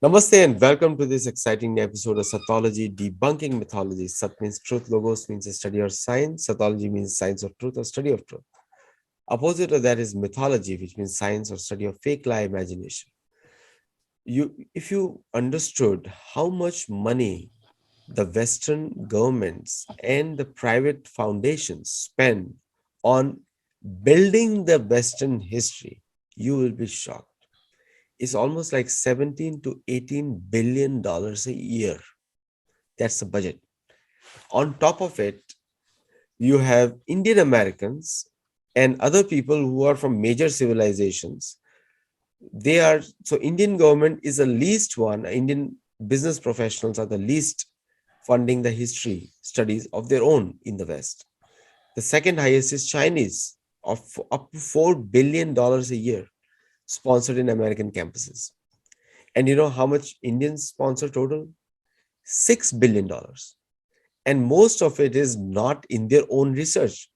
Namaste and welcome to this exciting episode of Sattology, debunking mythology. Sat means truth, logos means a study or science, Sattology means science of truth or study of truth. Opposite of that is mythology, which means science or study of fake lie imagination. If you understood how much money the Western governments and the private foundations spend on building the Western history, you will be shocked. It's almost like 17 to 18 billion dollars a year. That's the budget. On top of it, you have Indian Americans and other people who are from major civilizations. Indian government is the least one. Indian business professionals are the least funding the history studies of their own in the West. The second highest is Chinese, of up to $4 billion a year, sponsored in American campuses. And you know how much Indians sponsor total? $6 billion. And most of it is not in their own research.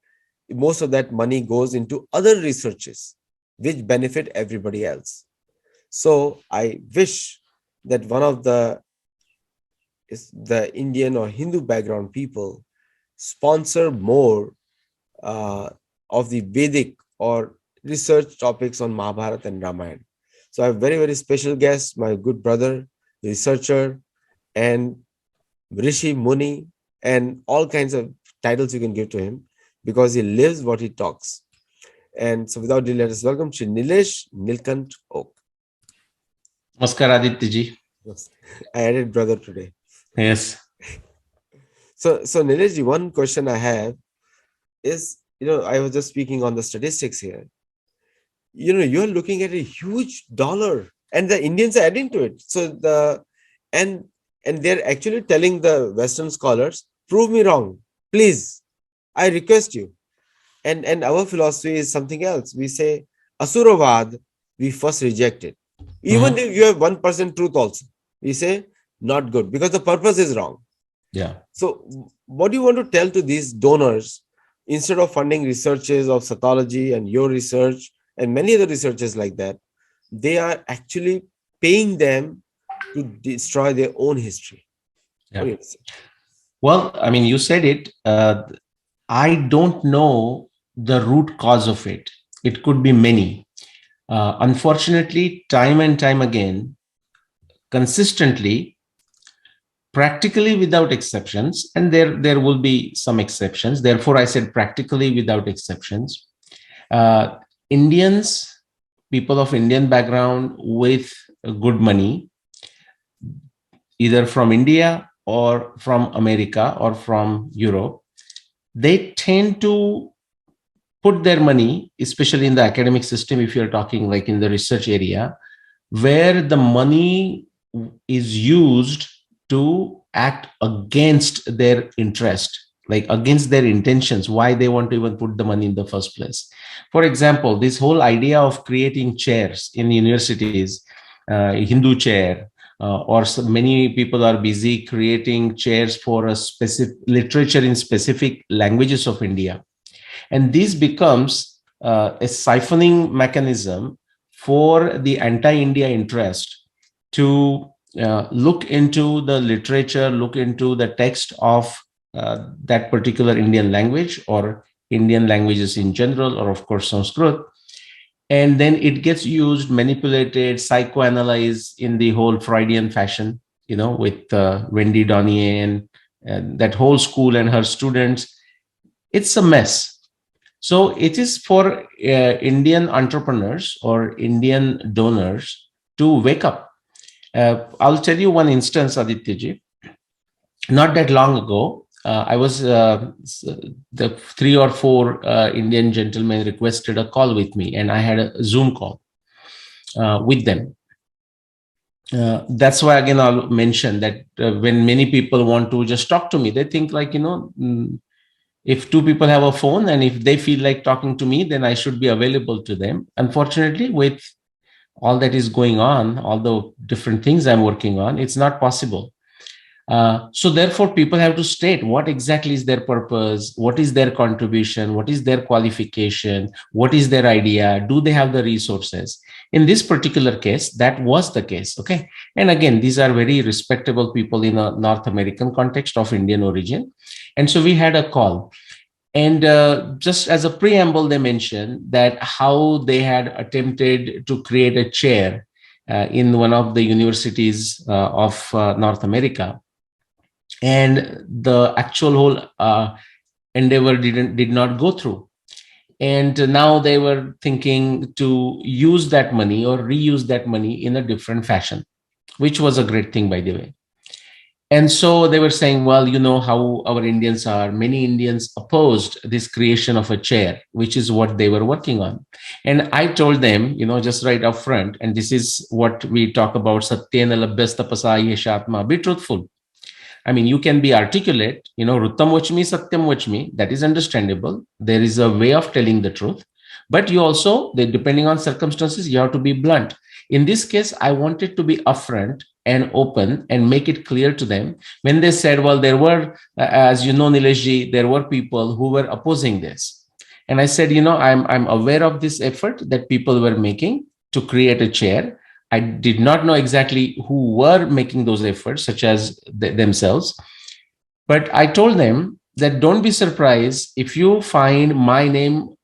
Most of that money goes into other researches, which benefit everybody else. So I wish that one of the Indian or Hindu background people sponsor more of the Vedic or research topics on Mahabharata and Ramayana. So I have very, very special guest, my good brother, researcher, and Rishi Muni, and all kinds of titles you can give to him because he lives what he talks. And so without delay, let us welcome Shri Nilesh Nilkant Oak. Namaskar, Aditya ji. Yes. I added brother today. Yes. So Nilesh ji, one question I have is, I was just speaking on the statistics here. You're looking at a huge dollar and the Indians are adding to it. So and they're actually telling the Western scholars, prove me wrong, please, I request you. And our philosophy is something else. We say Asuravad, we first reject it. Even if you have 1% truth also, we say not good because the purpose is wrong. Yeah. So what do you want to tell to these donors instead of funding researches of Sattology and your research and many other researchers like that? They are actually paying them to destroy their own history. Yeah. Well, I mean, you said it. I don't know the root cause of it. It could be many. Unfortunately, time and time again, consistently, practically without exceptions, and there will be some exceptions. Therefore, I said practically without exceptions. Indians, people of Indian background with good money, either from India or from America or from Europe, they tend to put their money, especially in the academic system, if you're talking like in the research area, where the money is used to act against their interest, like against their intentions, why they want to even put the money in the first place. For example, this whole idea of creating chairs in universities, Hindu chair, or so many people are busy creating chairs for a specific literature in specific languages of India. And this becomes a siphoning mechanism for the anti-India interest to look into the literature, look into the text of that particular Indian language or Indian languages in general, or of course Sanskrit. And then it gets used, manipulated, psychoanalyzed in the whole Freudian fashion, with Wendy Donnier and that whole school and her students. It's a mess. So it is for Indian entrepreneurs or Indian donors to wake up. I'll tell you one instance, Aditya ji. Not that long ago, I was the 3 or 4 Indian gentlemen requested a call with me, and I had a Zoom call with them. That's why again I'll mention that when many people want to just talk to me, they think like if 2 people have a phone and if they feel like talking to me, then I should be available to them. Unfortunately, with all that is going on, all the different things I'm working on, it's not possible. So therefore, people have to state what exactly is their purpose, what is their contribution, what is their qualification, what is their idea, do they have the resources? In this particular case, that was the case. Okay. And again, these are very respectable people in a North American context of Indian origin. And so we had a call. And just as a preamble, they mentioned that how they had attempted to create a chair in one of the universities of North America, and the actual whole endeavor did not go through. And now they were thinking to use that money or reuse that money in a different fashion, which was a great thing, by the way. And so they were saying, well, you know how our Indians are. Many Indians opposed this creation of a chair, which is what they were working on. And I told them, just right up front, and this is what we talk about, Satyena labhyas tapasa yeshatma, be truthful. I mean, you can be articulate, Ruttam Vachmi, Satyam Vachmi, that is understandable. There is a way of telling the truth. But you also, depending on circumstances, you have to be blunt. In this case, I wanted to be upfront and open and make it clear to them. When they said, well, there were, as you know, Nileshji, there were people who were opposing this. And I said, I'm aware of this effort that people were making to create a chair. I did not know exactly who were making those efforts, such as themselves. But I told them that don't be surprised if you find my name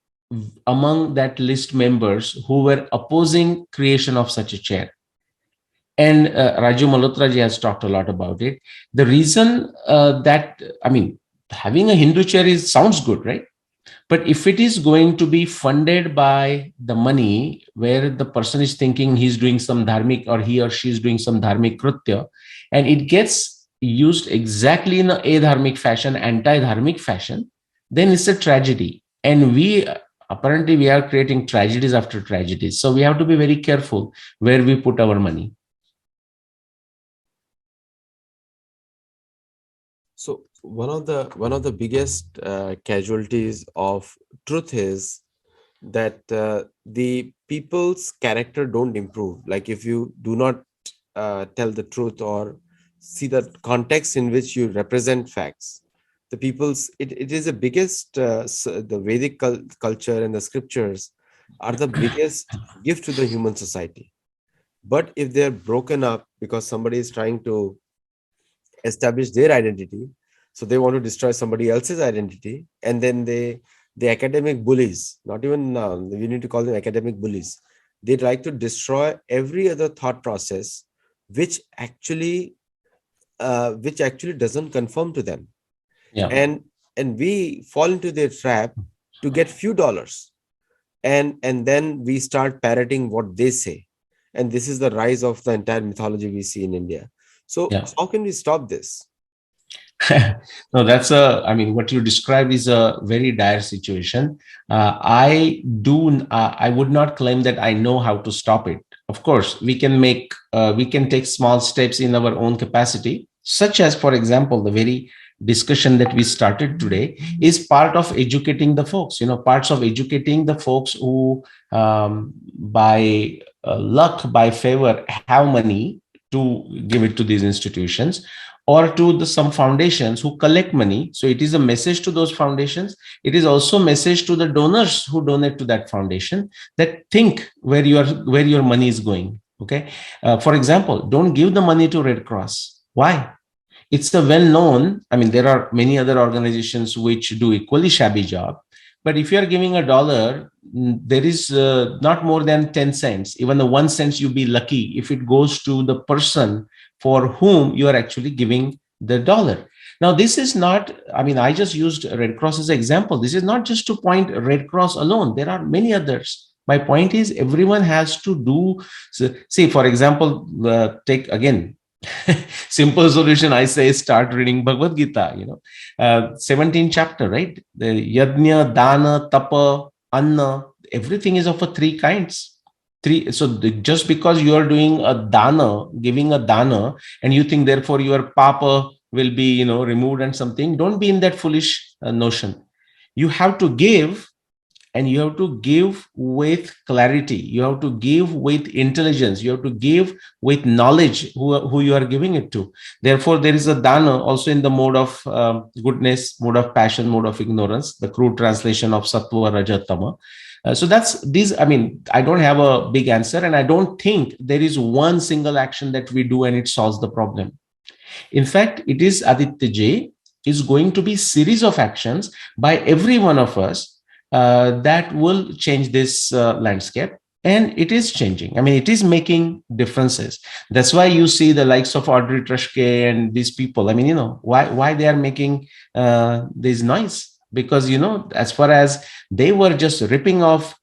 among that list members who were opposing creation of such a chair. And Raju Malhotraji has talked a lot about it. The reason having a Hindu chair sounds good, right? But if it is going to be funded by the money where the person is thinking he's doing some dharmic, or he or she is doing some dharmic kritya, and it gets used exactly in a dharmic fashion, anti-dharmic fashion, then it's a tragedy. And apparently we are creating tragedies after tragedies. So we have to be very careful where we put our money. So one of the biggest casualties of truth is that the people's character don't improve. Like if you do not tell the truth or see the context in which you represent facts, the people's it is the biggest the Vedic culture and the scriptures are the biggest gift to the human society. But if they're broken up because somebody is trying to establish their identity, so they want to destroy somebody else's identity, and then the academic bullies, not even we need to call them academic bullies, they like to destroy every other thought process which actually doesn't conform to them. Yeah. And we fall into their trap to get few dollars, and then we start parroting what they say, and this is the rise of the entire mythology we see in India. So how can we stop this? No, what you described is a very dire situation. I would not claim that I know how to stop it. Of course, we can take small steps in our own capacity, such as, for example, the very discussion that we started today is part of educating the folks, parts of educating the folks who, by luck, by favor, have money to give it to these institutions, or to some foundations who collect money. So it is a message to those foundations. It is also a message to the donors who donate to that foundation, that think where your money is going. Okay. For example, don't give the money to Red Cross. Why? It's a well-known, there are many other organizations which do equally shabby job. But if you are giving $1, there is not more than 10 cents. Even the 1 cent, you be lucky if it goes to the person for whom you are actually giving the dollar. Now, this is not, I just used Red Cross as an example. This is not just to point Red Cross alone. There are many others. My point is everyone has to do, see, for example, take again, simple solution, I say, start reading Bhagavad Gita, 17th chapter, right? The yajna, dana, tapa, anna, everything is of a three kinds. So just because you are doing a dana, giving a dana, and you think therefore your papa will be, removed and something, don't be in that foolish notion. You have to give and you have to give with clarity, you have to give with intelligence, you have to give with knowledge who you are giving it to. Therefore, there is a dana also in the mode of goodness, mode of passion, mode of ignorance, the crude translation of sattva, raja, tama. So that's these. I mean, I don't have a big answer, and I don't think there is one single action that we do and it solves the problem. In fact, it is Aditya J is going to be series of actions by every one of us that will change this landscape. And it is changing. I mean, it is making differences. That's why you see the likes of Audrey Trushke and these people. I mean, why they are making this noise? Because, as far as they were just ripping off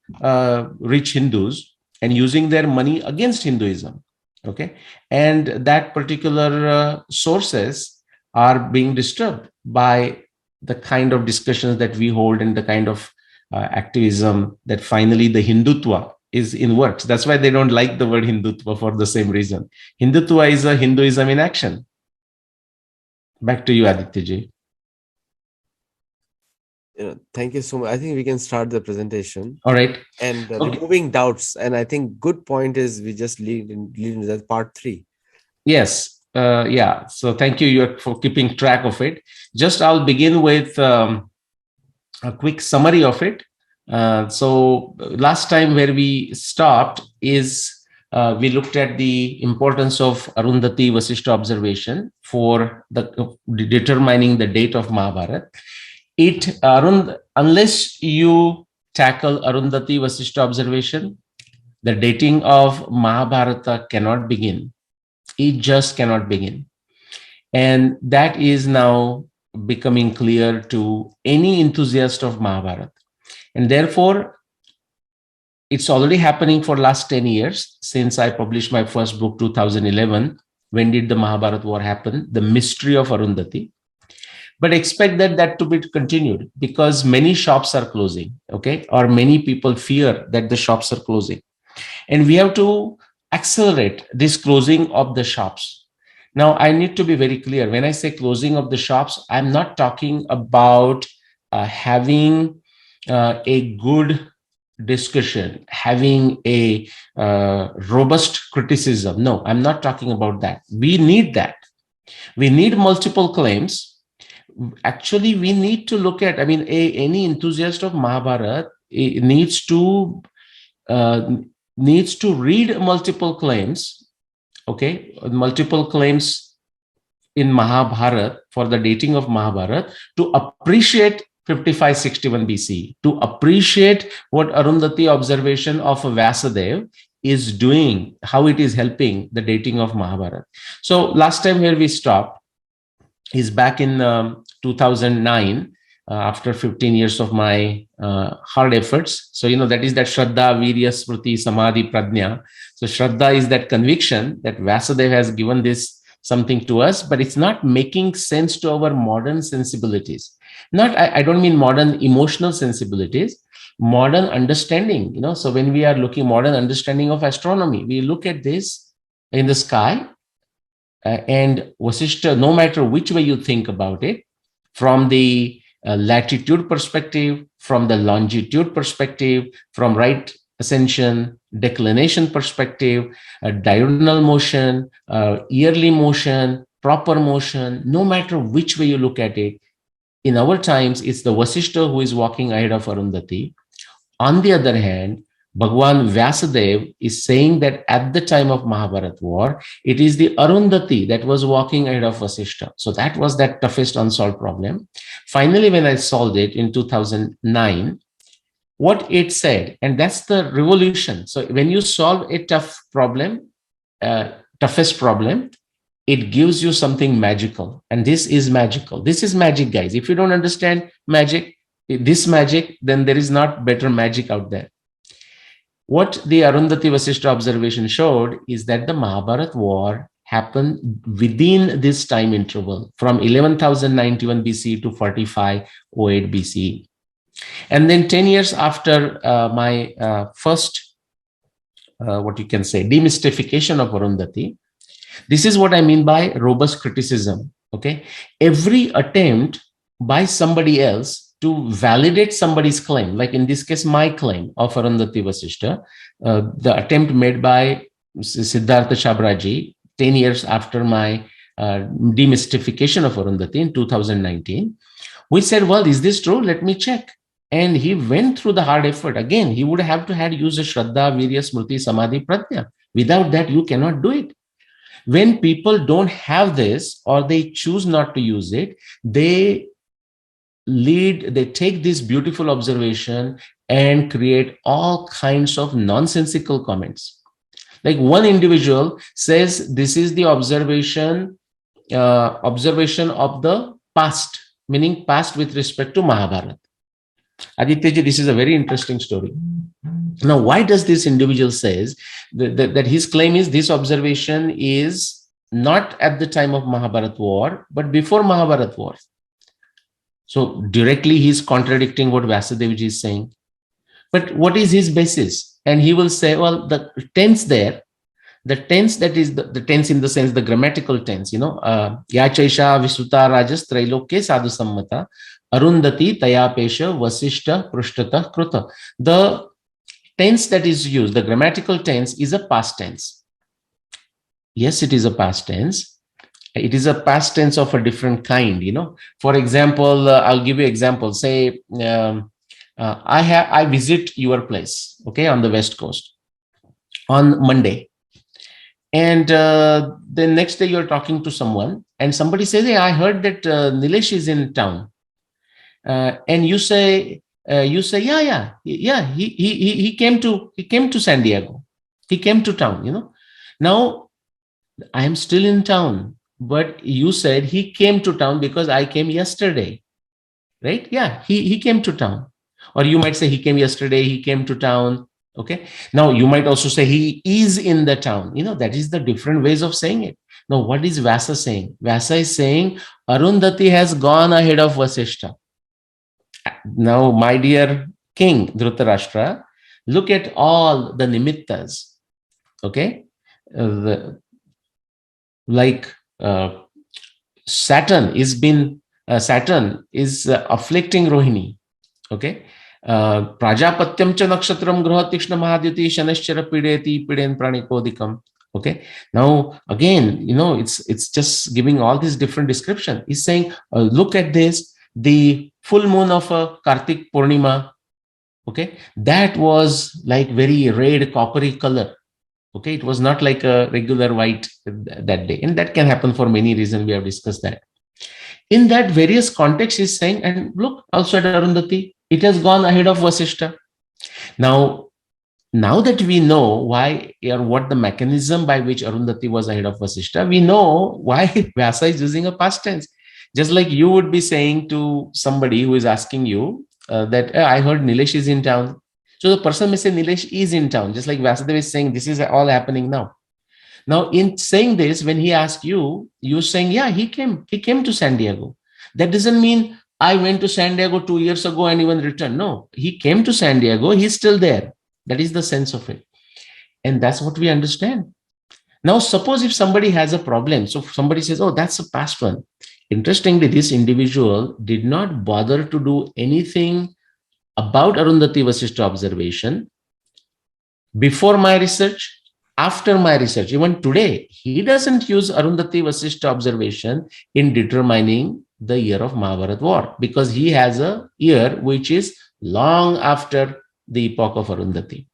rich Hindus and using their money against Hinduism. Okay. And that particular sources are being disturbed by the kind of discussions that we hold and the kind of activism that finally the Hindutva is in works. That's why they don't like the word Hindutva for the same reason. Hindutva is a Hinduism in action. Back to you, Aditya Ji. Thank you so much. I think we can start the presentation. All right. And removing doubts. And I think good point is we just lead into that part 3. Yes. Yeah. So thank you for keeping track of it. Just I'll begin with a quick summary of it. So last time where we stopped is we looked at the importance of Arundhati Vasishtha observation for determining the date of Mahabharat. Unless you tackle Arundhati Vasishtha observation, the dating of Mahabharata cannot begin. It just cannot begin. And that is now becoming clear to any enthusiast of Mahabharata. And therefore, it's already happening for last 10 years since I published my first book, 2011. When did the Mahabharat war happen? The Mystery of Arundhati. But expect that to be continued because many shops are closing, okay? Or many people fear that the shops are closing. And we have to accelerate this closing of the shops. Now, I need to be very clear. When I say closing of the shops, I'm not talking about having a good discussion, having a robust criticism. No, I'm not talking about that. We need that. We need multiple claims. Actually, we need to look at, any enthusiast of Mahabharata needs to read multiple claims, okay, multiple claims in Mahabharata for the dating of Mahabharata to appreciate 5561 BC, to appreciate what Arundhati observation of Vyasadeva is doing, how it is helping the dating of Mahabharata. So last time where we stopped is back in 2009, after 15 years of my hard efforts. So, that is that Shraddha, Virya, Smriti, Samadhi, Prajna. So Shraddha is that conviction that Vyasadeva has given this something to us, but it's not making sense to our modern sensibilities. I don't mean modern emotional sensibilities, modern understanding, So when we are looking modern understanding of astronomy, we look at this in the sky, and Vasishtha, no matter which way you think about it, from the latitude perspective, from the longitude perspective, from right ascension, declination perspective, diurnal motion, yearly motion, proper motion, no matter which way you look at it, in our times, it's the Vasishtha who is walking ahead of Arundhati. On the other hand, Bhagwan Vyasadeva is saying that at the time of Mahabharata war, it is the Arundhati that was walking ahead of Vasishtha. So that was that toughest unsolved problem. Finally, when I solved it in 2009, what it said, and that's the revolution. So when you solve a tough problem, toughest problem, it gives you something magical. And this is magical. This is magic, guys. If you don't understand magic, then there is not better magic out there. What the Arundhati Vasishtha observation showed is that the Mahabharat war happened within this time interval from 11,091 BC to 4508 BC. And then 10 years after my first, demystification of Arundhati, this is what I mean by robust criticism. Okay, every attempt by somebody else to validate somebody's claim, like in this case, my claim of Arundhati Vasishta, the attempt made by Siddhartha Shabraji 10 years after my demystification of Arundhati in 2019, we said, well, is this true? Let me check. And he went through the hard effort. Again, he would have to have used a Shraddha, Virya, Smriti, Samadhi, Pratya. Without that, you cannot do it. When people don't have this, or they choose not to use it, they take this beautiful observation and create all kinds of nonsensical comments. Like one individual says, this is the observation of the past, meaning past with respect to Mahabharata. Aditya, this is a very interesting story. Now, why does this individual says that his claim is this observation is not at the time of Mahabharat war, but before Mahabharat war? So directly he's contradicting what Vyasadevji is saying. But what is his basis? And he will say, well, the tense there, the tense that is the tense in the sense, the grammatical tense, Yachaisha Visuta Rajas Trailokya Sadhu Sammata Arundhati Tayapesha Vasishta Prushtata Kruta. The tense that is used, the grammatical tense, is a past tense. Yes, it is a past tense. It is a past tense of a different kind, For example, I'll give you an example. Say, I visit your place, okay, on the West Coast on Monday. And the next day you're talking to someone and somebody says, hey, I heard that Nilesh is in town. And you say, yeah, he came to San Diego. He came to town, Now, I am still in town, but you said he came to town because I came yesterday, right? Yeah, he came to town. Or you might say he came yesterday, he came to town. Okay. Now you might also say he is in the town. That is the different ways of saying it. Now, what is Vyasa saying? Vyasa is saying Arundhati has gone ahead of Vasishta. Now, my dear king Dhritarashtra, look at all the nimittas. Okay. Saturn is afflicting Rohini. Okay. Prajapatyam cha nakshatram graha tikshna mahadyati shanaschara pideti piden pranikodikam. Okay. Now, again, it's just giving all these different description. He's saying, look at this, the full moon of Kartik Purnima. Okay. That was like very red, coppery color. Okay. It was not like a regular white that day. And that can happen for many reasons. We have discussed that. In that various context, he's saying, and look, also at Arundhati, it has gone ahead of Vasishta. Now that we know why or what the mechanism by which Arundhati was ahead of Vasishta, we know why Vyasa is using a past tense. Just like you would be saying to somebody who is asking you that I heard Nilesh is in town. So the person may say Nilesh is in town, just like Vyasadeva is saying this is all happening now. Now, in saying this, when he asked you, you're saying, yeah, he came to San Diego. That doesn't mean I went to San Diego 2 years ago and even returned. No, he came to San Diego. He's still there. That is the sense of it. And that's what we understand. Now, suppose if somebody has a problem. So somebody says, oh, that's a past one. Interestingly, this individual did not bother to do anything about Arundhati Vasishta observation before my research, after my research. Even today, he doesn't use Arundhati Vasishta observation in determining the year of Mahabharat war, because he has a year which is long after the epoch of Arundhati.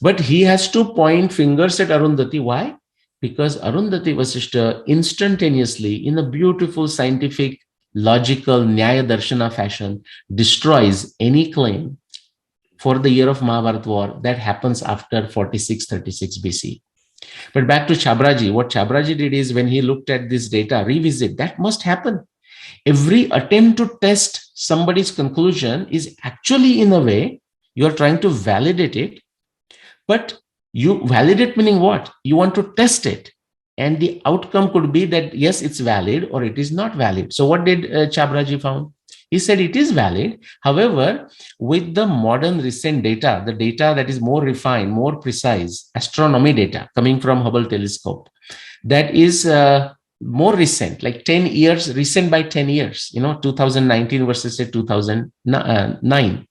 But he has to point fingers at Arundhati. Why? Because Arundhati Vasishta instantaneously, in a beautiful scientific, logical, Nyaya Darshana fashion, destroys any claim for the year of Mahabharat war that happens after 4636 BC. But back to Chabraji, what Chabraji did is when he looked at this data, revisit, that must happen. Every attempt to test somebody's conclusion is actually, in a way, you are trying to validate it. But you validate meaning what? You want to test it. And the outcome could be that, yes, it's valid or it is not valid. So what did Chabraji found? He said it is valid. However, with the modern recent data, the data that is more refined, more precise, astronomy data coming from Hubble telescope, that is more recent, like 10 years, recent by 10 years, 2019 versus say 2009.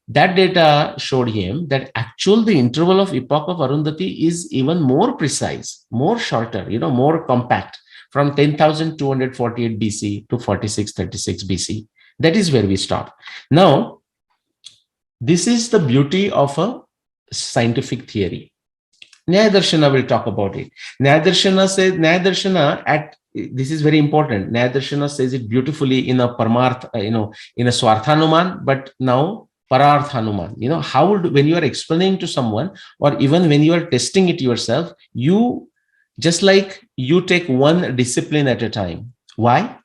That data showed him that actual the interval of epoch of Arundhati is even more precise, more shorter, more compact, from 10,248 BC to 4636 BC. That is where we stop. Now, this is the beauty of a scientific theory. Nyaya Darshana will talk about it. Nyaya Darshana at, this is very important. Nyaya Darshana says it beautifully in a Paramarth, in a Swarthanuman, but now Pararthanuman. How would, when you are explaining to someone, or even when you are testing it yourself, you just like you take one discipline at a time. Why?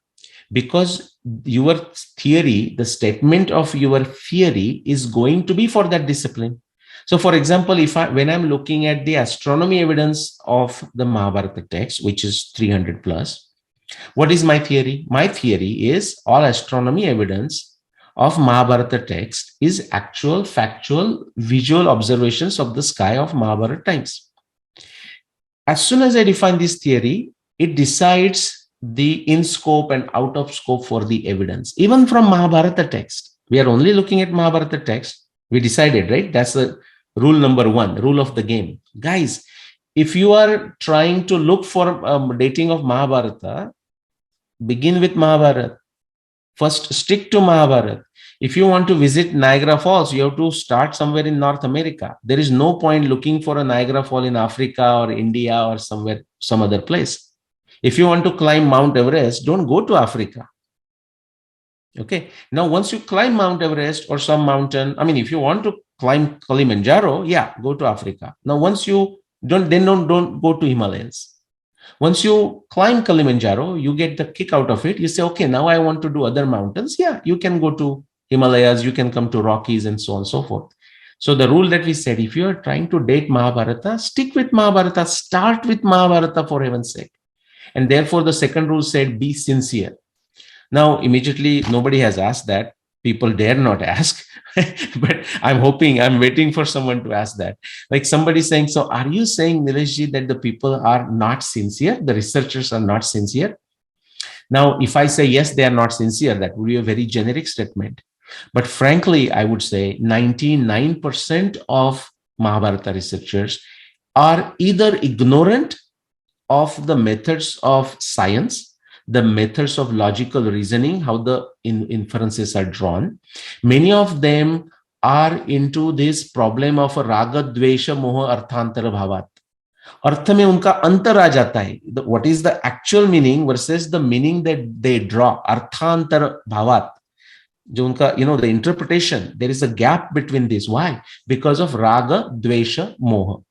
Because your theory, the statement of your theory is going to be for that discipline. So, for example, when I'm looking at the astronomy evidence of the Mahabharata text, which is 300 plus, what is my theory? My theory is all astronomy evidence of Mahabharata text is actual, factual, visual observations of the sky of Mahabharata times. As soon as I define this theory, it decides the in scope and out of scope for the evidence. Even from Mahabharata text, we are only looking at Mahabharata text. We decided, right? That's the rule number one, rule of the game. Guys, if you are trying to look for dating of Mahabharata, begin with Mahabharata. First, stick to Mahabharata. If you want to visit Niagara Falls, you have to start somewhere in North America. There is no point looking for a Niagara Fall in Africa or India or somewhere, some other place. If you want to climb Mount Everest, don't go to Africa. Okay. Now, once you climb Mount Everest or some mountain, I mean, if you want to climb Kilimanjaro, yeah, go to Africa. Now, once you don't go to Himalayas. Once you climb Kilimanjaro, you get the kick out of it. You say, okay, now I want to do other mountains. Yeah, you can go to Himalayas, you can come to Rockies and so on and so forth. So the rule that we said, if you are trying to date Mahabharata, stick with Mahabharata, start with Mahabharata for heaven's sake. And therefore, the second rule said, be sincere. Now, immediately, nobody has asked that. People dare not ask, but I'm waiting for someone to ask that. Like somebody saying, so are you saying, Nileshji, that the people are not sincere? The researchers are not sincere? Now, if I say, yes, they are not sincere, that would be a very generic statement. But frankly, I would say 99% of Mahabharata researchers are either ignorant of the methods of science, the methods of logical reasoning, how the inferences are drawn. Many of them are into this problem of raga, dvesha, moha, arthantara bhavat. अर्थ में उनका अंतर आ जाता है. What is the actual meaning versus the meaning that they draw? Arthantar bhavat. जो उनका, the interpretation, there is a gap between this. Why? Because of raga, dvesha, moha.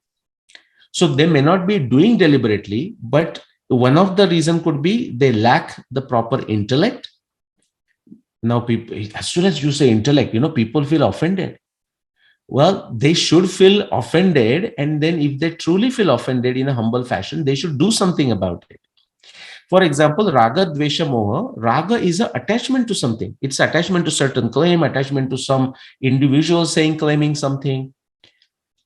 So they may not be doing deliberately, but one of the reason could be they lack the proper intellect. Now, people, as soon as you say intellect, people feel offended. Well, they should feel offended. And then if they truly feel offended in a humble fashion, they should do something about it. For example, raga, dvesha, moha. Raga is an attachment to something. It's attachment to certain claim, attachment to some individual claiming something.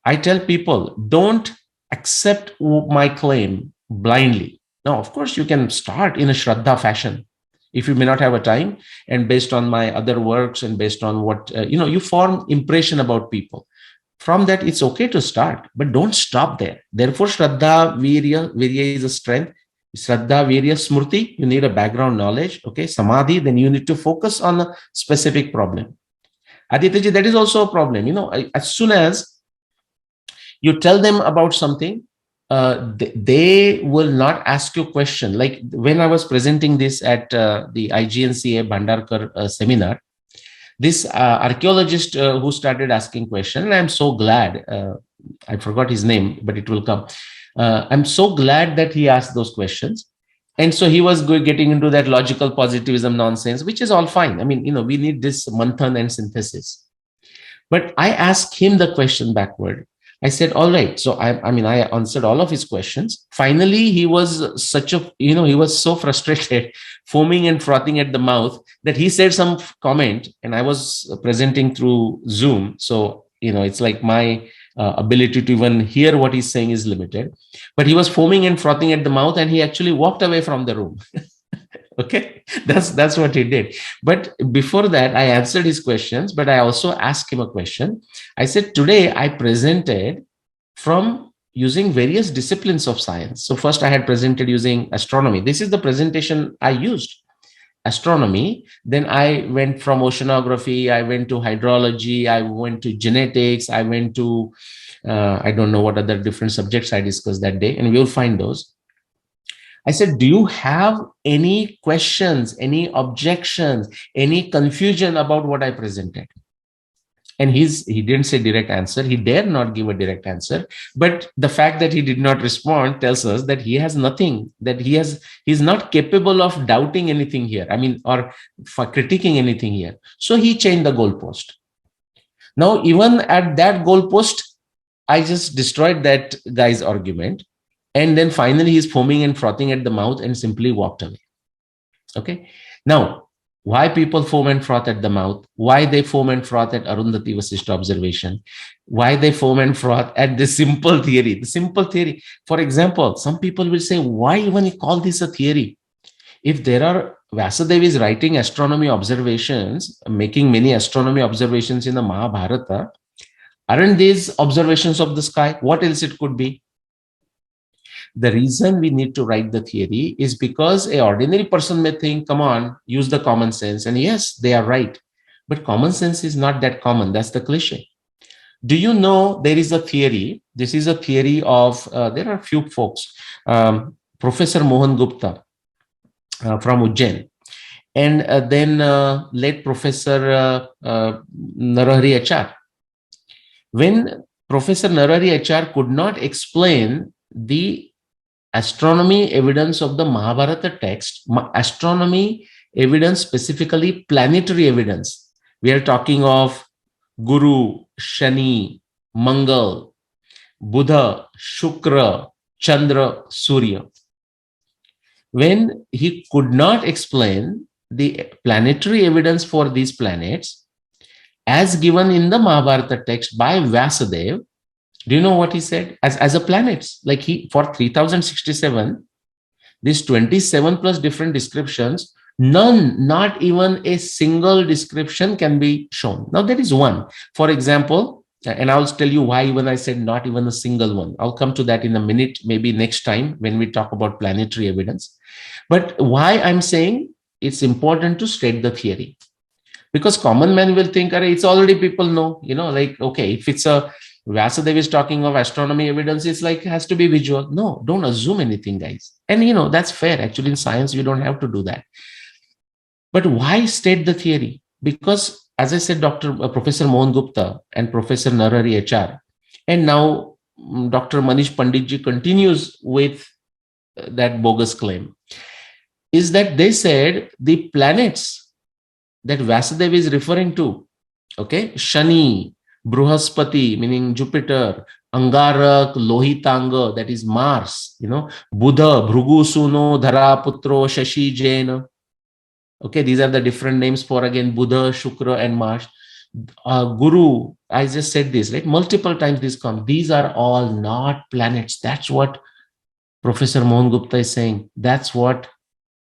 I tell people, don't accept my claim blindly. Now, of course, you can start in a Shraddha fashion. If you may not have a time, and based on my other works and based on what, you form impression about people. From that, it's okay to start, but don't stop there. Therefore, Shraddha, Virya is a strength. Shraddha, Virya, Smrti, you need a background knowledge. Okay, Samadhi, then you need to focus on a specific problem. Adityaji, that is also a problem. As soon as you tell them about something, they will not ask you a question. Like when I was presenting this at the IGNCA Bhandarkar seminar, this archaeologist who started asking questions, and I'm so glad, I forgot his name, but it will come. I'm so glad that he asked those questions. And so he was getting into that logical positivism nonsense, which is all fine. I mean, we need this manthan and synthesis. But I asked him the question backward. I said, all right. So I answered all of his questions. Finally, he was he was so frustrated, foaming and frothing at the mouth, that he said some comment, and I was presenting through Zoom. So, it's like my ability to even hear what he's saying is limited. But he was foaming and frothing at the mouth, and he actually walked away from the room. Okay, that's what he did. But before that, I answered his questions, but I also asked him a question. I said, today I presented from using various disciplines of science. So first I had presented using astronomy. This is the presentation I used. Astronomy. Then I went from oceanography, I went to hydrology, I went to genetics, I went to I don't know what other different subjects I discussed that day, and we'll find those. I said, do you have any questions, any objections, any confusion about what I presented? And he didn't say direct answer. He dared not give a direct answer. But the fact that he did not respond tells us that he has nothing, that he's not capable of doubting anything here. I mean, or for critiquing anything here. So he changed the goalpost. Now, even at that goalpost, I just destroyed that guy's argument. And then finally, he's foaming and frothing at the mouth and simply walked away. Okay. Now, why people foam and froth at the mouth? Why they foam and froth at Arundhati Vasishta observation? Why they foam and froth at the simple theory? The simple theory. For example, some people will say, why even call this a theory? If there are Vyasadeva is writing astronomy observations, making many astronomy observations in the Mahabharata, aren't these observations of the sky? What else it could be? The reason we need to write the theory is because an ordinary person may think, come on, use the common sense. And yes, they are right. But common sense is not that common. That's the cliche. Do you know there is a theory? This is a theory of, there are a few folks, Professor Mohan Gupta from Ujjain, and then late Professor Narahari Achar. When Professor Narahari Achar could not explain the astronomy evidence of the Mahabharata text, astronomy evidence, specifically planetary evidence. We are talking of Guru, Shani, Mangal, Buddha, Shukra, Chandra, Surya. When he could not explain the planetary evidence for these planets as given in the Mahabharata text by Vyasadeva, do you know what he said? As a planets, like for 3067, these 27 plus different descriptions, none, not even a single description can be shown. Now there is one. For example, and I'll tell you why when I said not even a single one. I'll come to that in a minute, maybe next time when we talk about planetary evidence. But why I'm saying it's important to state the theory. Because common man will think, it's already people know, like, okay, if it's a Vyasadeva is talking of astronomy evidence, it's like, it has to be visual. No, don't assume anything, guys. And, that's fair. Actually, in science, you don't have to do that. But why state the theory? Because, as I said, Professor Mohan Gupta and Professor Narahari Achar, and now Dr. Manish Panditji continues with that bogus claim, is that they said the planets that Vyasadeva is referring to, okay, Shani, Bruhaspati, meaning Jupiter, Angarak, Lohitanga, that is Mars, Buddha, Bhrugu Suno, Dhara Putro, Shashi Jaina. Okay, these are the different names for, again, Buddha, Shukra, and Mars. Guru, I just said this, right? Multiple times this comes. These are all not planets. That's what Professor Mohan Gupta is saying. That's what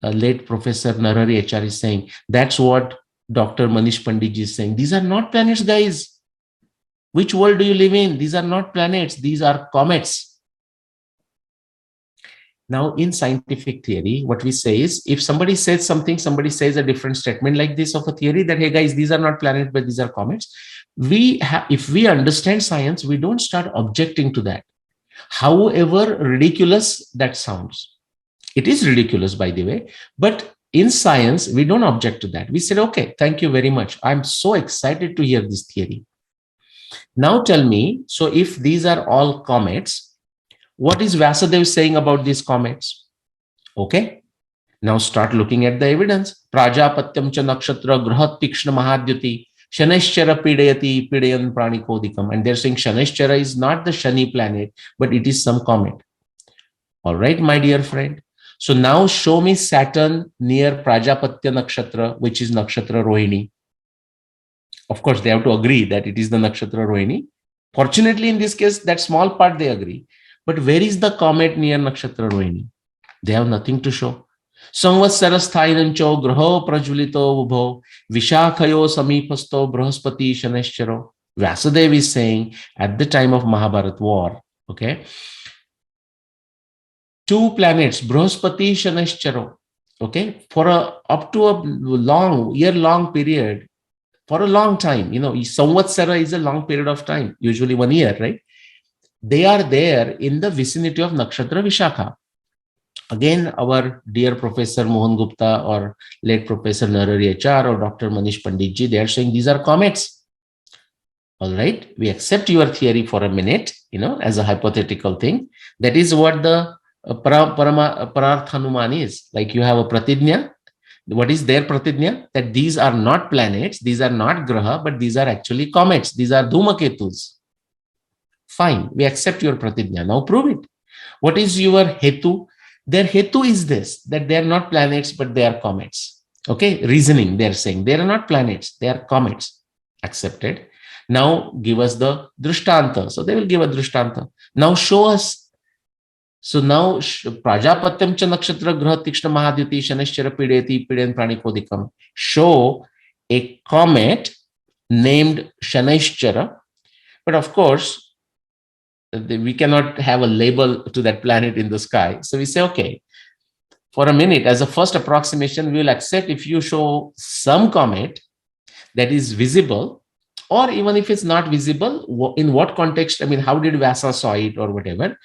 late Professor Narahari Achar is saying. That's what Dr. Manish Panditji is saying. These are not planets, guys. Which world do you live in? These are not planets. These are comets. Now, in scientific theory, what we say is, if somebody says something, somebody says a different statement like this of a theory that, hey guys, these are not planets, but these are comets. If we understand science, we don't start objecting to that. However ridiculous that sounds. It is ridiculous, by the way, but in science, we don't object to that. We said, okay, thank you very much. I'm so excited to hear this theory. Now tell me, so if these are all comets, what is Vyasadeva saying about these comets? Okay, now start looking at the evidence. Prajapatyam cha nakshatra grahat tikshna mahadyati Shaneshchara pidayati pidayan pranikodikam. And they're saying Shaneshchara is not the Shani planet, but it is some comet. All right, my dear friend. So now show me Saturn near Prajapatya Nakshatra, which is Nakshatra Rohini. Of course, they have to agree that it is the Nakshatra Rohini. Fortunately, in this case, that small part they agree. But where is the comet near Nakshatra Rohini? They have nothing to show. संवत्सरस्थायिनंचो ग्रहो प्रज्वलितो उभो विशाखयो समीपस्थो Brihaspati शनैश्चरो. Vasudev is saying at the time of Mahabharat war, okay, two planets, Brihaspati, Shanaishcharo, okay, for up to a year-long period, for a long time, Samvatsara is a long period of time, usually 1 year, right? They are there in the vicinity of Nakshatra Vishakha. Again, our dear Professor Mohan Gupta or late Professor Narari HR or Dr. Manish Panditji, they are saying these are comets. All right, we accept your theory for a minute, as a hypothetical thing. That is what the Pararthanuman is. Like you have a Pratidnya. What is their Pratidnya? That these are not planets, these are not Graha, but these are actually comets. These are Dhumaketus. Fine, we accept your Pratidnya. Now prove it. What is your Hetu? Their Hetu is this, that they are not planets, but they are comets. Okay, reasoning, they are saying they are not planets, they are comets. Accepted. Now give us the Drishtanta. So they will give a Drishtanta. Now show us. So now Prajapatyam cha nakshatra graha tikshna mahadyuti shanishchara pideti piden pranikodikam. Show a comet named Shanishchara. But of course, we cannot have a label to that planet in the sky. So we say, okay, for a minute, as a first approximation, we will accept if you show some comet that is visible, or even if it's not visible, in what context, I mean, how did Vyasa saw it or whatever,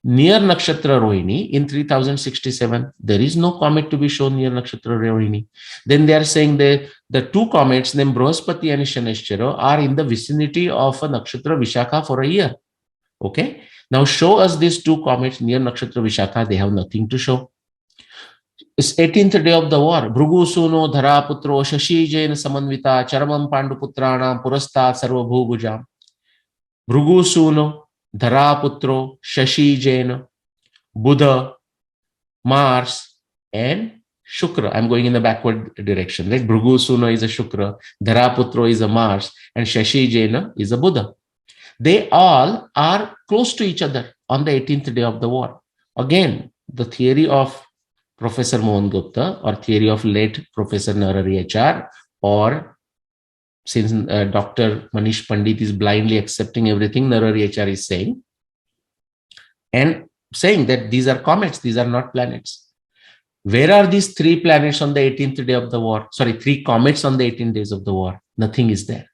near Nakshatra Rohini in 3067, there is no comet to be shown near Nakshatra Rohini. Then they are saying the two comets named Brihaspati and Shanishchara are in the vicinity of a Nakshatra Vishakha for a year. Okay. Now show us these two comets near Nakshatra Vishakha. They have nothing to show. It's 18th day of the war. Bhrugu Suno Dhara Putro Shashi Jain Samanvita Charamam Panduputrana Purasta Sarva Bhugujam. Bhrugu Suno Dhara Putro Shashi Jain Buddha Mars and Shukra. I'm going in the backward direction. Right? Bhrugu Suno is a Shukra, Dhara Putro is a Mars, and Shashi Jain is a Buddha. They all are close to each other on the 18th day of the war. Again, the theory of Professor Mohan Gupta or theory of late Professor Narari HR, or since Dr. Manish Pandit is blindly accepting everything Narari HR is saying and saying that these are comets, these are not planets. Where are these three planets on the 18th day of the war? Sorry, three comets on the 18 days of the war. Nothing is there.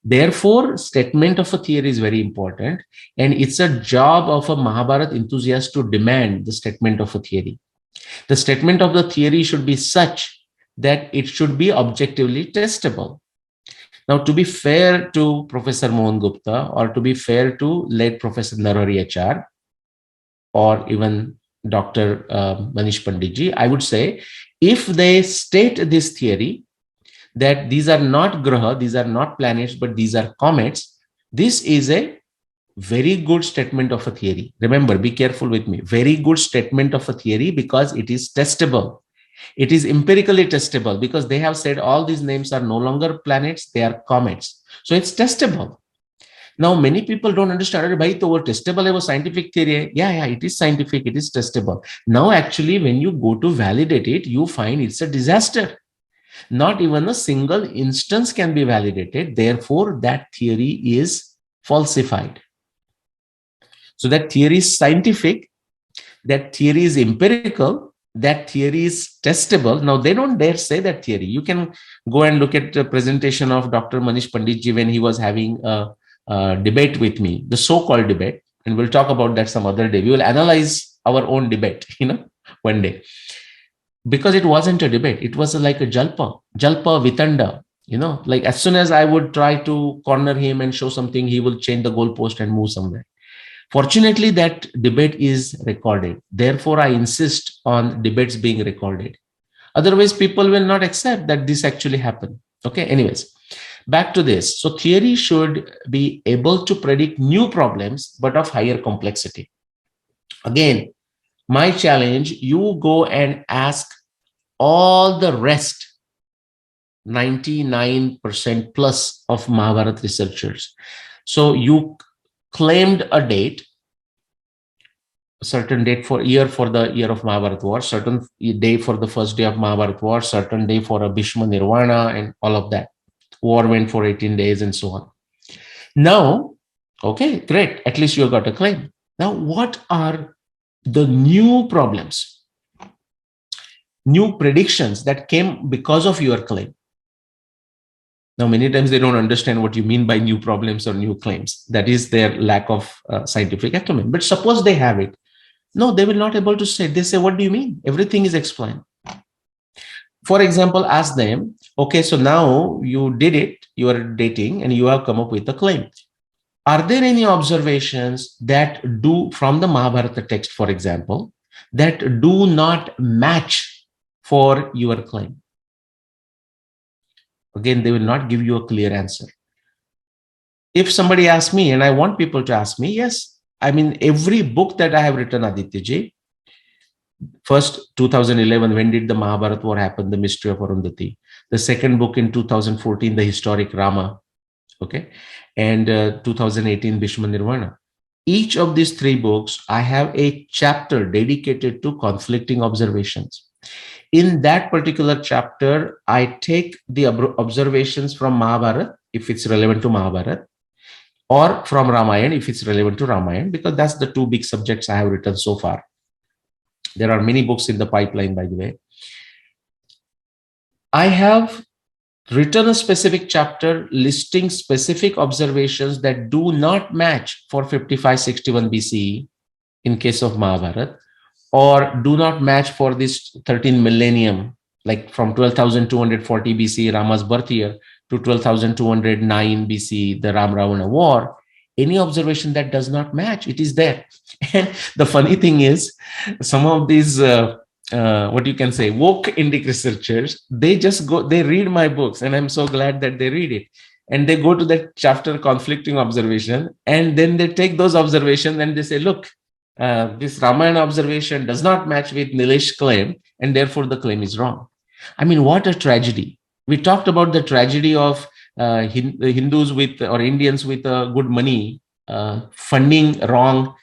Therefore, statement of a theory is very important, and it's a job of a Mahabharat enthusiast to demand the statement of a theory. The statement of the theory should be such that it should be objectively testable. Now, to be fair to Professor Mohan Gupta or to be fair to late Professor Narari HR or even Dr. Manish Panditji, I would say if they state this theory that these are not graha, these are not planets, but these are comets, this is a very good statement of a theory. Remember, be careful with me. Very good statement of a theory because it is testable. It is empirically testable because they have said all these names are no longer planets, they are comets. So it's testable. Now, many people don't understand, bhai, to testable hai, scientific theory. Yeah, it is scientific, it is testable. Now, actually, when you go to validate it, you find it's a disaster. Not even a single instance can be validated. Therefore, that theory is falsified. So that theory is scientific, that theory is empirical, that theory is testable. Now, they don't dare say that theory. You can go and look at the presentation of Dr. Manish Panditji when he was having a debate with me, the so-called debate, and we'll talk about that some other day. We will analyze our own debate, one day. Because it wasn't a debate, it was like a jalpa vitanda, like as soon as I would try to corner him and show something, he will change the goalpost and move somewhere. Fortunately, that debate is recorded. Therefore, I insist on debates being recorded. Otherwise, people will not accept that this actually happened. Okay, anyways, back to this. So theory should be able to predict new problems, but of higher complexity. Again, my challenge, you go and ask all the rest, 99% plus of Mahabharat researchers. So you claimed a date, a certain date for year for the year of Mahabharat war, certain day for the first day of Mahabharat war, certain day for a Bhishma Nirvana, and all of that. War went for 18 days and so on. Now, okay, great. At least you got a claim. Now, what are the new problems, new predictions that came because of your claim? Now, many times they don't understand what you mean by new problems or new claims. That is their lack of scientific acumen. But suppose they have it. No, they will not able to say. They say, what do you mean? Everything is explained. For example, ask them, okay, so now you did it, you are dating and you have come up with a claim. Are there any observations that do from the Mahabharata text, for example, that do not match for your claim? Again, they will not give you a clear answer. If somebody asks me, and I want people to ask me, yes, I mean, every book that I have written, Adityaji, first 2011, when did the Mahabharat war happen? The mystery of Arundhati. The second book in 2014, the historic Rama. Okay. And 2018, Bhishma Nirvana. Each of these three books, I have a chapter dedicated to conflicting observations. In that particular chapter, I take the observations from Mahabharat, if it's relevant to Mahabharat, or from Ramayana, if it's relevant to Ramayana, because that's the two big subjects I have written so far. There are many books in the pipeline, by the way. I have written a specific chapter listing specific observations that do not match for 5561 BCE in case of Mahabharat, or do not match for this 13th millennium, like from 12,240 BC, Rama's birth year, to 12,209 BC, the Ram Ravana war. Any observation that does not match, it is there. And the funny thing is, some of these what you can say, woke Indic researchers, they just go, they read my books, and I'm so glad that they read it. And they go to that chapter, conflicting observation, and then they take those observations and they say, look, this Ramayana observation does not match with Nilesh's claim, and therefore the claim is wrong. I mean, what a tragedy. We talked about the tragedy of Hindus with, or Indians with good money funding wrong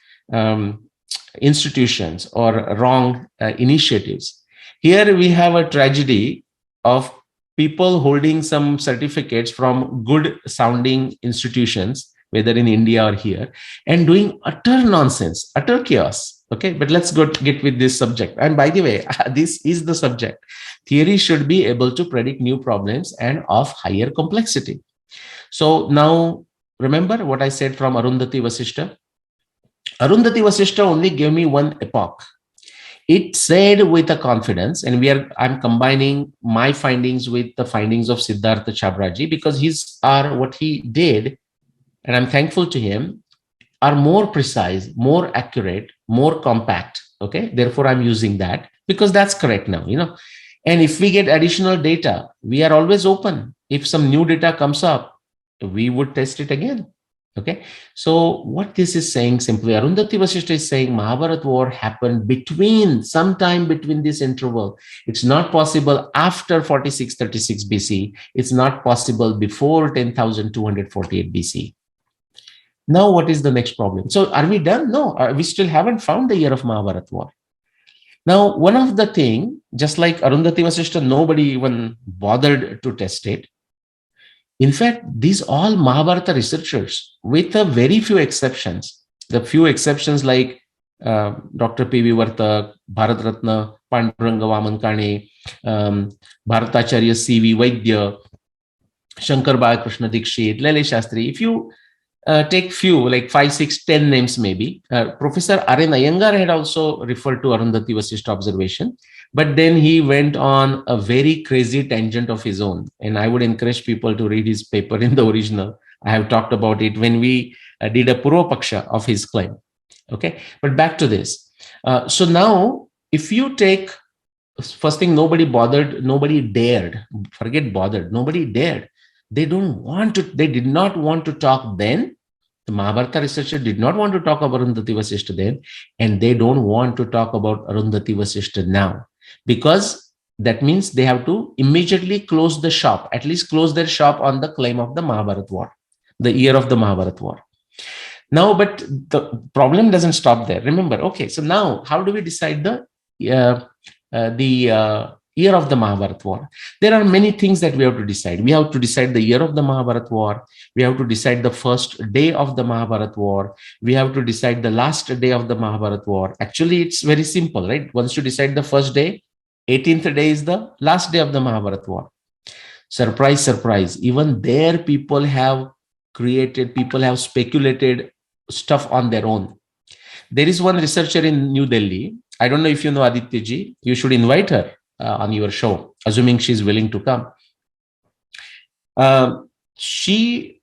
institutions or wrong initiatives. Here we have a tragedy of people holding some certificates from good sounding institutions, whether in India or here, and doing utter nonsense, utter chaos. Okay, but let's get with this subject. And by the way, this is the subject. Theory should be able to predict new problems and of higher complexity. So now, remember what I said from Arundhati Vasishta? Arundhati Vasishta only gave me one epoch. It said with a confidence, and I'm combining my findings with the findings of Siddhartha Chabraji, because what he did, and I'm thankful to him, are more precise, more accurate, more compact. Okay, therefore I'm using that because that's correct now, And if we get additional data, we are always open. If some new data comes up, we would test it again. Okay, so what this is saying simply, Arundhati Vasishta is saying Mahabharat war happened sometime between this interval. It's not possible after 4636 BC. It's not possible before 10,248 BC. Now, what is the next problem? So are we done? No, we still haven't found the year of Mahabharat war. Now, one of the thing, just like Arundhati Vasishta, nobody even bothered to test it. In fact, these all Mahabharata researchers, with a very few exceptions, the few exceptions like Dr. P.V. Vartak, Bharat Ratna, Panduranga Vaman Kane, Bharatacharya C.V. Vaidya, Shankar Balakrishna Dikshit, Lele Shastri, if you take few, like 5, 6, 10 names maybe. Professor R.N. Iyengar had also referred to Arundhati Vasishta observation, but then he went on a very crazy tangent of his own. And I would encourage people to read his paper in the original. I have talked about it when we did a Purva Paksha of his claim. Okay, but back to this. So now, if you take, first thing, nobody dared, forget bothered, nobody dared. They did not want to talk then. The Mahabharata researcher did not want to talk about Arundhati Vasishta then, and they don't want to talk about Arundhati Vasishta now, because that means they have to immediately close the shop, at least close their shop on the claim of the Mahabharat war. the year of the Mahabharat war. Now, but the problem doesn't stop there. Remember, okay, so now how do we decide the year of the Mahabharat war? There are many things that we have to decide. We have to decide the year of the Mahabharat war. We have to decide the first day of the Mahabharat war. We have to decide the last day of the Mahabharat war. Actually, it's very simple, right? Once you decide the first day, 18th day is the last day of the Mahabharat war. Surprise, surprise. Even there, people have speculated stuff on their own. There is one researcher in New Delhi. I don't know if you know Aditya ji. You should invite her on your show, assuming she's willing to come. She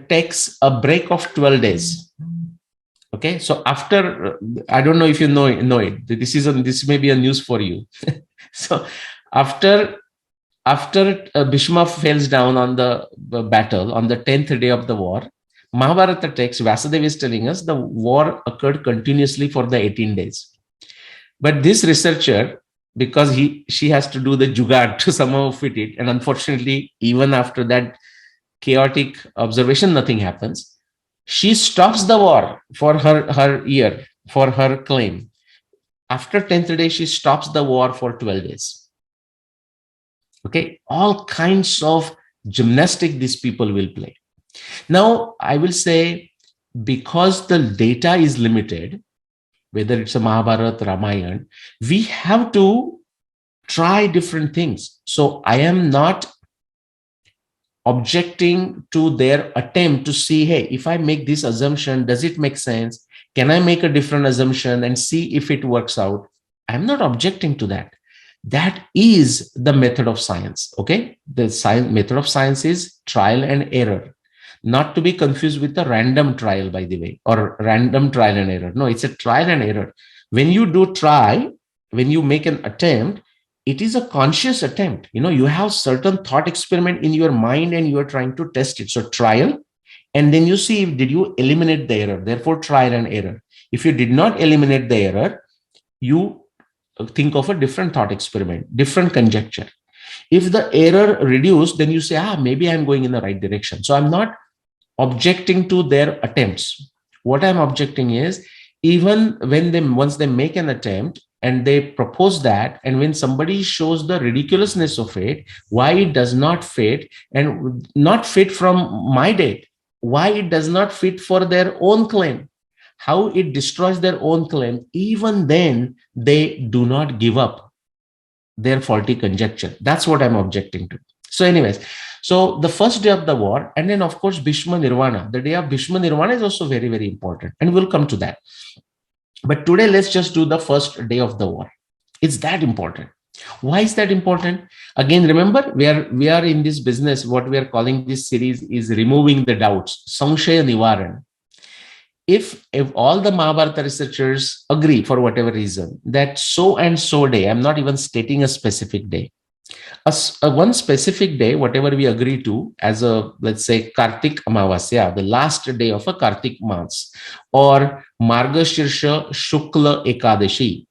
takes a break of 12 days. Okay, so after, I don't know if you know it. This may be a news for you. So after Bhishma falls down on the battle on the 10th day of the war, Mahabharata text, Vasudev is telling us the war occurred continuously for the 18 days. But this researcher, because she has to do the jugaad to somehow fit it, and unfortunately, even after that chaotic observation, nothing happens. She stops the war for her year, for her claim. After 10th day, she stops the war for 12 days. Okay, all kinds of gymnastic these people will play. Now, I will say, because the data is limited, whether it's a Mahabharata, Ramayana, we have to try different things. So I am not objecting to their attempt to see, hey, if I make this assumption, does it make sense? Can I make a different assumption and see if it works out? I'm not objecting to that. That is the method of science. Okay, the method of science is trial and error, not to be confused with a random trial, by the way, or random trial and error. No, it's a trial and error. When you do try, when you make an attempt, it is a conscious attempt. You have certain thought experiment in your mind and you are trying to test it. So trial, and then you see, did you eliminate the error? Therefore, trial and error. If you did not eliminate the error, you think of a different thought experiment, different conjecture. If the error reduced, then you say, maybe I'm going in the right direction. So I'm not objecting to their attempts. What I'm objecting is, even when once they make an attempt and they propose that, and when somebody shows the ridiculousness of it, why it does not fit, and not fit from my date, why it does not fit for their own claim, how it destroys their own claim, even then they do not give up their faulty conjecture. That's what I'm objecting to. So anyways, so the first day of the war, and then of course Bhishma Nirvana, the day of Bhishma Nirvana is also very, very important, and we'll come to that. But today, let's just do the first day of the war. It's that important. Why is that important? Again, remember, we are in this business. What we are calling this series is removing the doubts, Samshaya Nivaran. If all the Mahabharata researchers agree, for whatever reason, that so and so day, I'm not even stating a specific day, one specific day, whatever we agree to, as a, let's say, Kartik Amavasya, the last day of a Kartik month, or Margashirsha Shukla Ekadashi,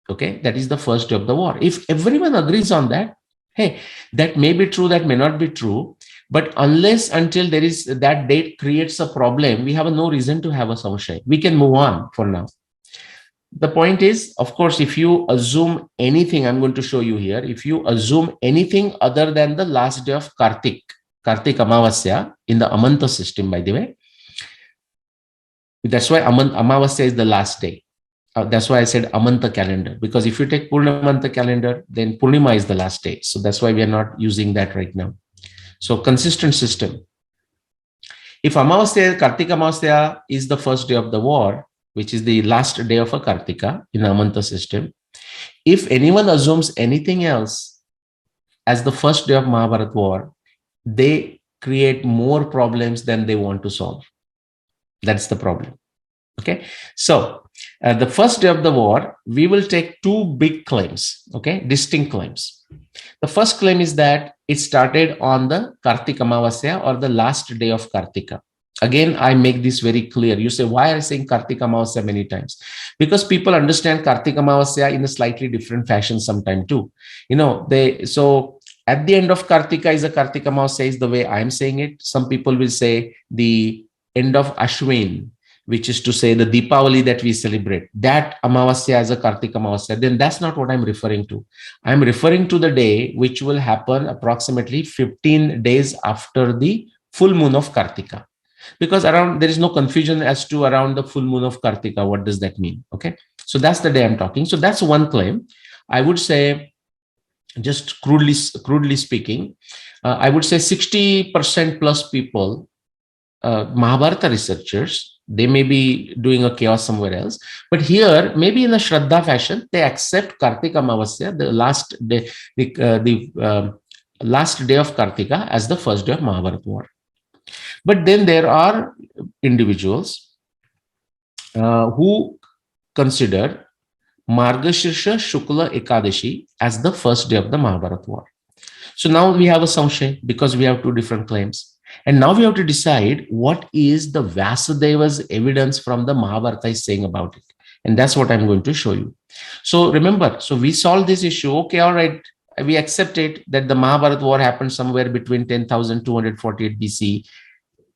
okay, that is the first day of the war. If everyone agrees on that, hey, that may be true, that may not be true, but unless until there is that date creates a problem, we have no reason to have a samshay. We can move on for now. The point is, of course, if you assume anything, I'm going to show you here, if you assume anything other than the last day of Kartik Amavasya in the Amanta system, by the way, that's why Amavasya is the last day. That's why I said Amanta calendar, because if you take Purnamanta calendar, then Purnima is the last day. So that's why we are not using that right now. So consistent system. If Amavasya, Kartik Amavasya is the first day of the war, which is the last day of a Kartika in Amanta system, if anyone assumes anything else as the first day of Mahabharat war, they create more problems than they want to solve. That's the problem. Okay. So the first day of the war, we will take two big claims, okay, distinct claims. The first claim is that it started on the Kartika Amavasya, or the last day of Kartika. Again, I make this very clear. You say, why are you saying Kartika Amavasya many times? Because people understand Kartika Amavasya in a slightly different fashion sometime too. So At the end of Kartika is a Kartika Amavasya is the way I'm saying it. Some people will say the end of Ashwin, which is to say the Deepavali that we celebrate, that Amavasya as a Kartika Amavasya, then that's not what I'm referring to. I'm referring to the day which will happen approximately 15 days after the full moon of Kartika. Because around, there is no confusion as to around the full moon of Kartika, what does that mean? Okay. So that's the day I'm talking. So that's one claim. I would say, just crudely speaking, I would say 60% plus people, Mahabharata researchers, they may be doing a chaos somewhere else, but here maybe in a Shraddha fashion, they accept Kartika Amavasya, the last day, last day of Kartika, as the first day of Mahabharata war. But then there are individuals who consider Margashirsha Shukla Ekadashi as the first day of the Mahabharata war. So now we have a samshay because we have two different claims. And now we have to decide what is the Vasudeva's evidence from the Mahabharata is saying about it. And that's what I'm going to show you. So remember, so we solved this issue. Okay, all right. We accept it that the Mahabharata war happened somewhere between 10,248 BC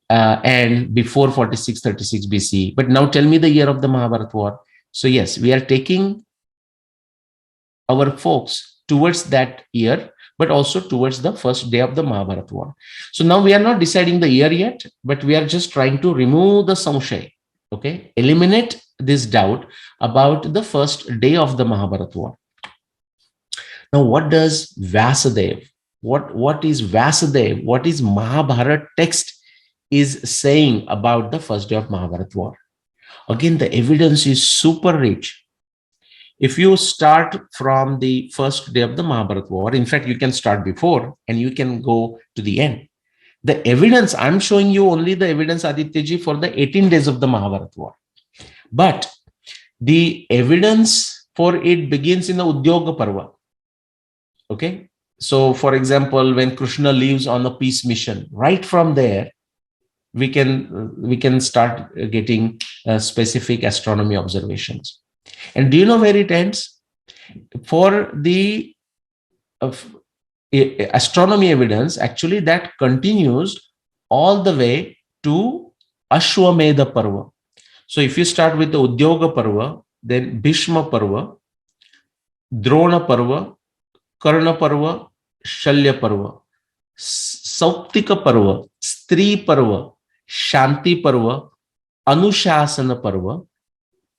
and before 4636 BC. But now tell me the year of the Mahabharata war. So yes, we are taking our folks towards that year, but also towards the first day of the Mahabharata war. So now we are not deciding the year yet, but we are just trying to remove the samshay, okay? Eliminate this doubt about the first day of the Mahabharata war. Now, what does Vasudev, what is Vasudev, what is Mahabharata text is saying about the first day of Mahabharata war? Again, the evidence is super rich. If you start from the first day of the Mahabharata war, in fact, you can start before and you can go to the end. The evidence, I'm showing you only the evidence, Adityaji, for the 18 days of the Mahabharata war. But the evidence for it begins in the Udyoga Parva. Okay. So, for example, when Krishna leaves on a peace mission, right from there, we can start getting specific astronomy observations. And do you know where it ends? For the astronomy evidence, actually that continues all the way to Ashwamedha Parva. So if you start with the Udyoga Parva, then Bhishma Parva, Drona Parva, Karna Parva, Shalya Parva, Sauptika Parva, Stri Parva, Shanti Parva, Anushasana Parva,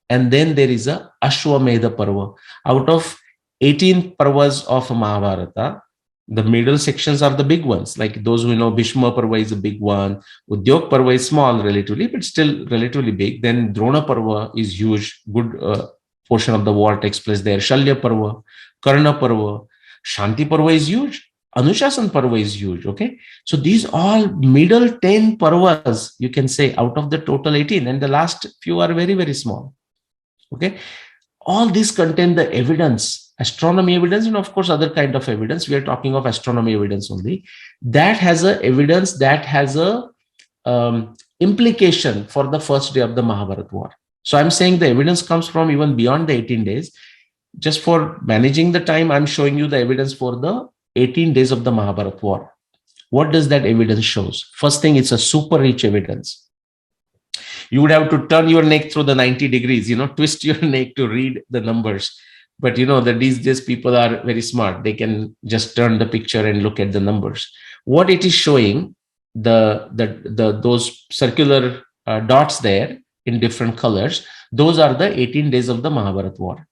and then there is a Ashwamedha Parva. Out of 18 Parvas of Mahabharata, the middle sections are the big ones. Like those who know, Bhishma Parva is a big one. Udyog Parva is small relatively, but still relatively big. Then Drona Parva is huge. Good portion of the war takes place there. Shalya Parva, Karna Parva, Shanti Parva is huge. Anushasan Parva is huge. Okay. So these all middle 10 Parvas, you can say, out of the total 18. And the last few are very, very small. Okay. All these contain the evidence, astronomy evidence, and of course, other kind of evidence. We are talking of astronomy evidence only. That has a evidence, that has a implication for the first day of the Mahabharata war. So I'm saying the evidence comes from even beyond the 18 days. Just for managing the time, I'm showing you the evidence for the 18 days of the Mahabharata war. What does that evidence shows? First thing, it's a super rich evidence. You would have to turn your neck through the 90 degrees, twist your neck to read the numbers. But that these days people are very smart. They can just turn the picture and look at the numbers. What it is showing, those circular dots there in different colors, those are the 18 days of the Mahabharata war.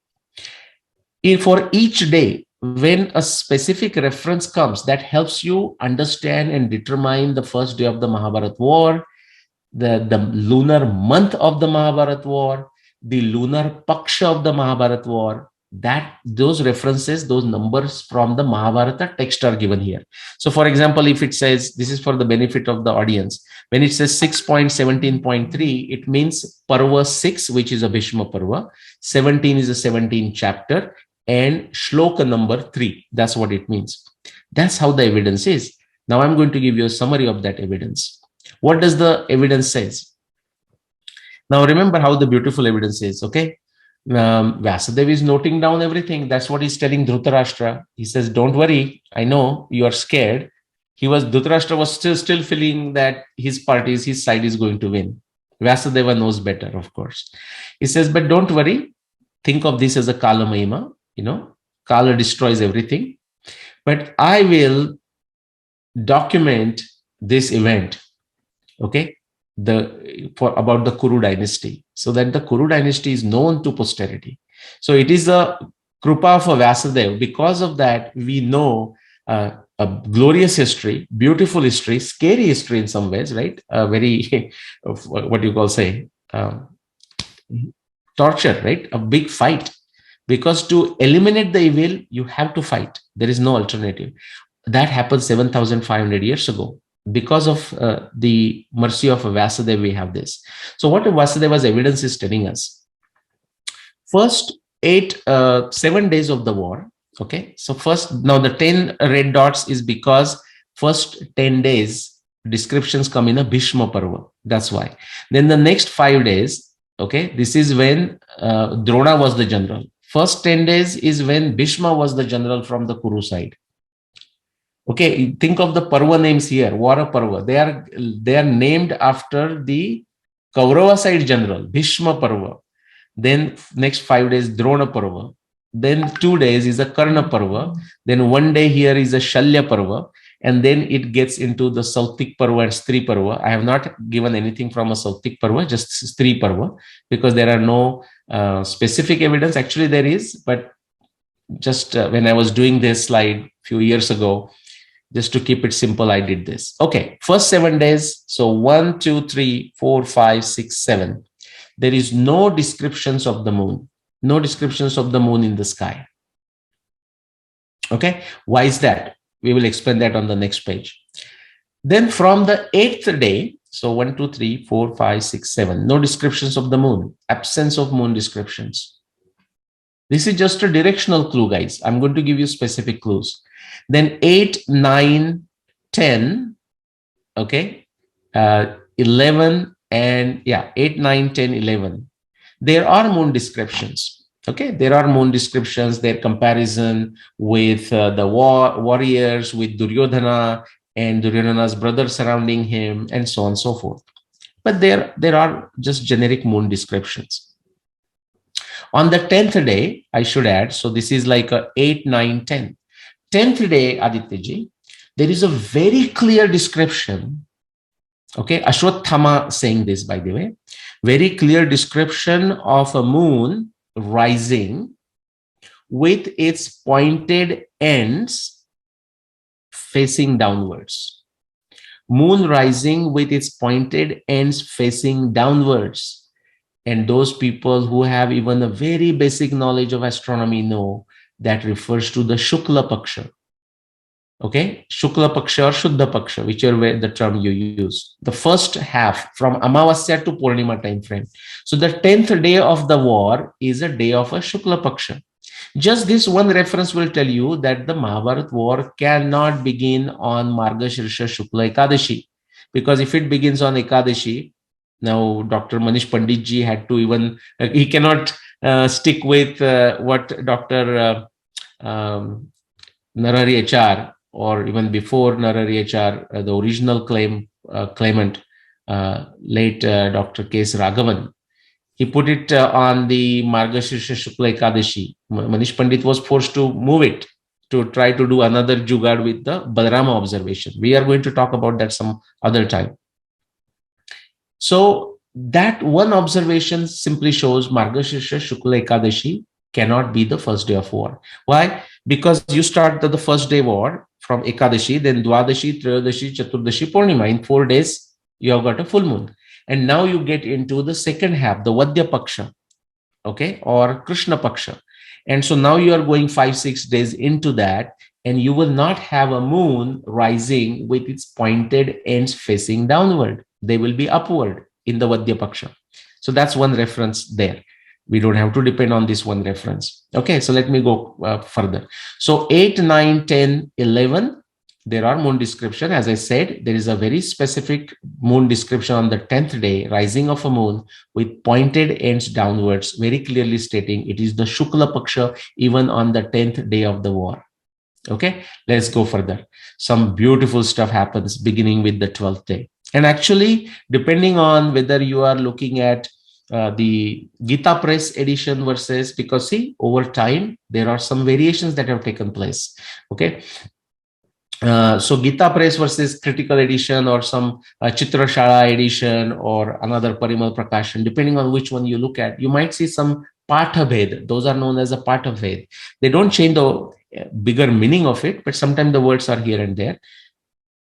For each day, when a specific reference comes that helps you understand and determine the first day of the Mahabharata war, the lunar month of the Mahabharata war, the lunar paksha of the Mahabharata war, that those references, those numbers from the Mahabharata text are given here. So for example, if it says, this is for the benefit of the audience, when it says 6.17.3, it means Parva 6, which is a Bhishma Parva, 17 is a 17th chapter, and shloka number 3. That's what it means. That's how the evidence is. Now I'm going to give you a summary of that evidence. What does the evidence says? Now remember how the beautiful evidence is, okay? Vasudev is noting down everything. That's what he's telling Dhritarashtra. He says, "Don't worry. I know you are scared." Dhritarashtra was still feeling that his side is going to win. Vasudeva knows better, of course. He says, "But don't worry. Think of this as a Kala Mahima. Kala destroys everything. But I will document this event, okay, about the Kuru dynasty, so that the Kuru dynasty is known to posterity. So it is the Krupa of Vasudev. Because of that, we know a glorious history, beautiful history, scary history in some ways, right? Very, what you call say, torture, right? A big fight. Because to eliminate the evil, you have to fight. There is no alternative. That happened 7,500 years ago. Because of the mercy of Vasudeva, we have this. So what Vasudeva's evidence is telling us? First 7 days of the war. Okay. So now the 10 red dots is because first 10 days descriptions come in a Bhishma Parva. That's why. Then the next 5 days, okay, this is when Drona was the general. First 10 days is when Bhishma was the general from the Kuru side. Okay, think of the Parva names here, Vara Parva. They are named after the Kaurava side general, Bhishma Parva. Then next 5 days, Drona Parva. Then 2 days is a Karna Parva. Then 1 day here is a Shalya Parva. And then it gets into the Sautik Parva and Stri Parva. I have not given anything from a Sautik Parva, just Stri Parva, because there are no specific evidence. Actually, there is, but just when I was doing this slide a few years ago, just to keep it simple, I did this. Okay, first 7 days. So 1, 2, 3, 4, 5, 6, 7. There is no descriptions of the moon. No descriptions of the moon in the sky. Okay, why is that? We will explain that on the next page. Then from the 8th day, so 1, 2, 3, 4, 5, 6, 7, no descriptions of the moon, absence of moon descriptions. This is just a directional clue, guys. I'm going to give you specific clues. Then 8, 9, 10, okay, 11, and 8, 9, 10, 11. There are moon descriptions. Okay, there are moon descriptions, their comparison with the warriors, with Duryodhana and Duryodhana's brother surrounding him, and so on and so forth. But there are just generic moon descriptions. On the 10th day, I should add, so this is like a 8, 9, 10. 10th day, Adityaji, there is a very clear description. Okay, Ashwathama saying this, by the way, very clear description of a moon rising with its pointed ends facing downwards. Moon rising with its pointed ends facing downwards. And those people who have even a very basic knowledge of astronomy know that refers to the Shukla Paksha. Okay, Shukla Paksha or Shuddha Paksha, whichever way the term you use. The first half from Amavasya to Purnima time frame. So the 10th day of the war is a day of a Shukla Paksha. Just this one reference will tell you that the Mahabharat war cannot begin on Margashirsha Shukla Ekadashi. Because if it begins on Ekadashi, now Dr. Manish Pandit ji had to even, he cannot stick with what Dr. Narari HR, or even before Narari HR, the original claimant, late Dr. K.S. Raghavan, he put it on the Margashirsha Shukla Ekadashi. Manish Pandit was forced to move it to try to do another jugad with the Balarama observation. We are going to talk about that some other time. So that one observation simply shows Margashirsha Shukla Ekadashi cannot be the first day of war. Why? Because you start the first day war from Ekadashi, then Dwadashi, Trayadashi, Chaturdashi, Purnima. In 4 days, you have got a full moon. And now you get into the second half, the Vadya Paksha, okay, or Krishna Paksha. And so now you are going 5-6 days into that, and you will not have a moon rising with its pointed ends facing downward. They will be upward in the Vadya Paksha. So that's one reference there. We don't have to depend on this one reference. Okay, so let me go further. So 8, 9, 10, 11, there are moon description. As I said, there is a very specific moon description on the 10th day, rising of a moon with pointed ends downwards, very clearly stating it is the Shukla Paksha even on the 10th day of the war. Okay, let's go further. Some beautiful stuff happens beginning with the 12th day. And actually, depending on whether you are looking at the Gita Press edition versus, because see, over time, there are some variations that have taken place. Okay. So Gita Press versus Critical Edition, or some Chitra Shala edition, or another Parimal Prakashan, depending on which one you look at, you might see some Patha Ved. Those are known as a Patha Ved. They don't change the bigger meaning of it, but sometimes the words are here and there.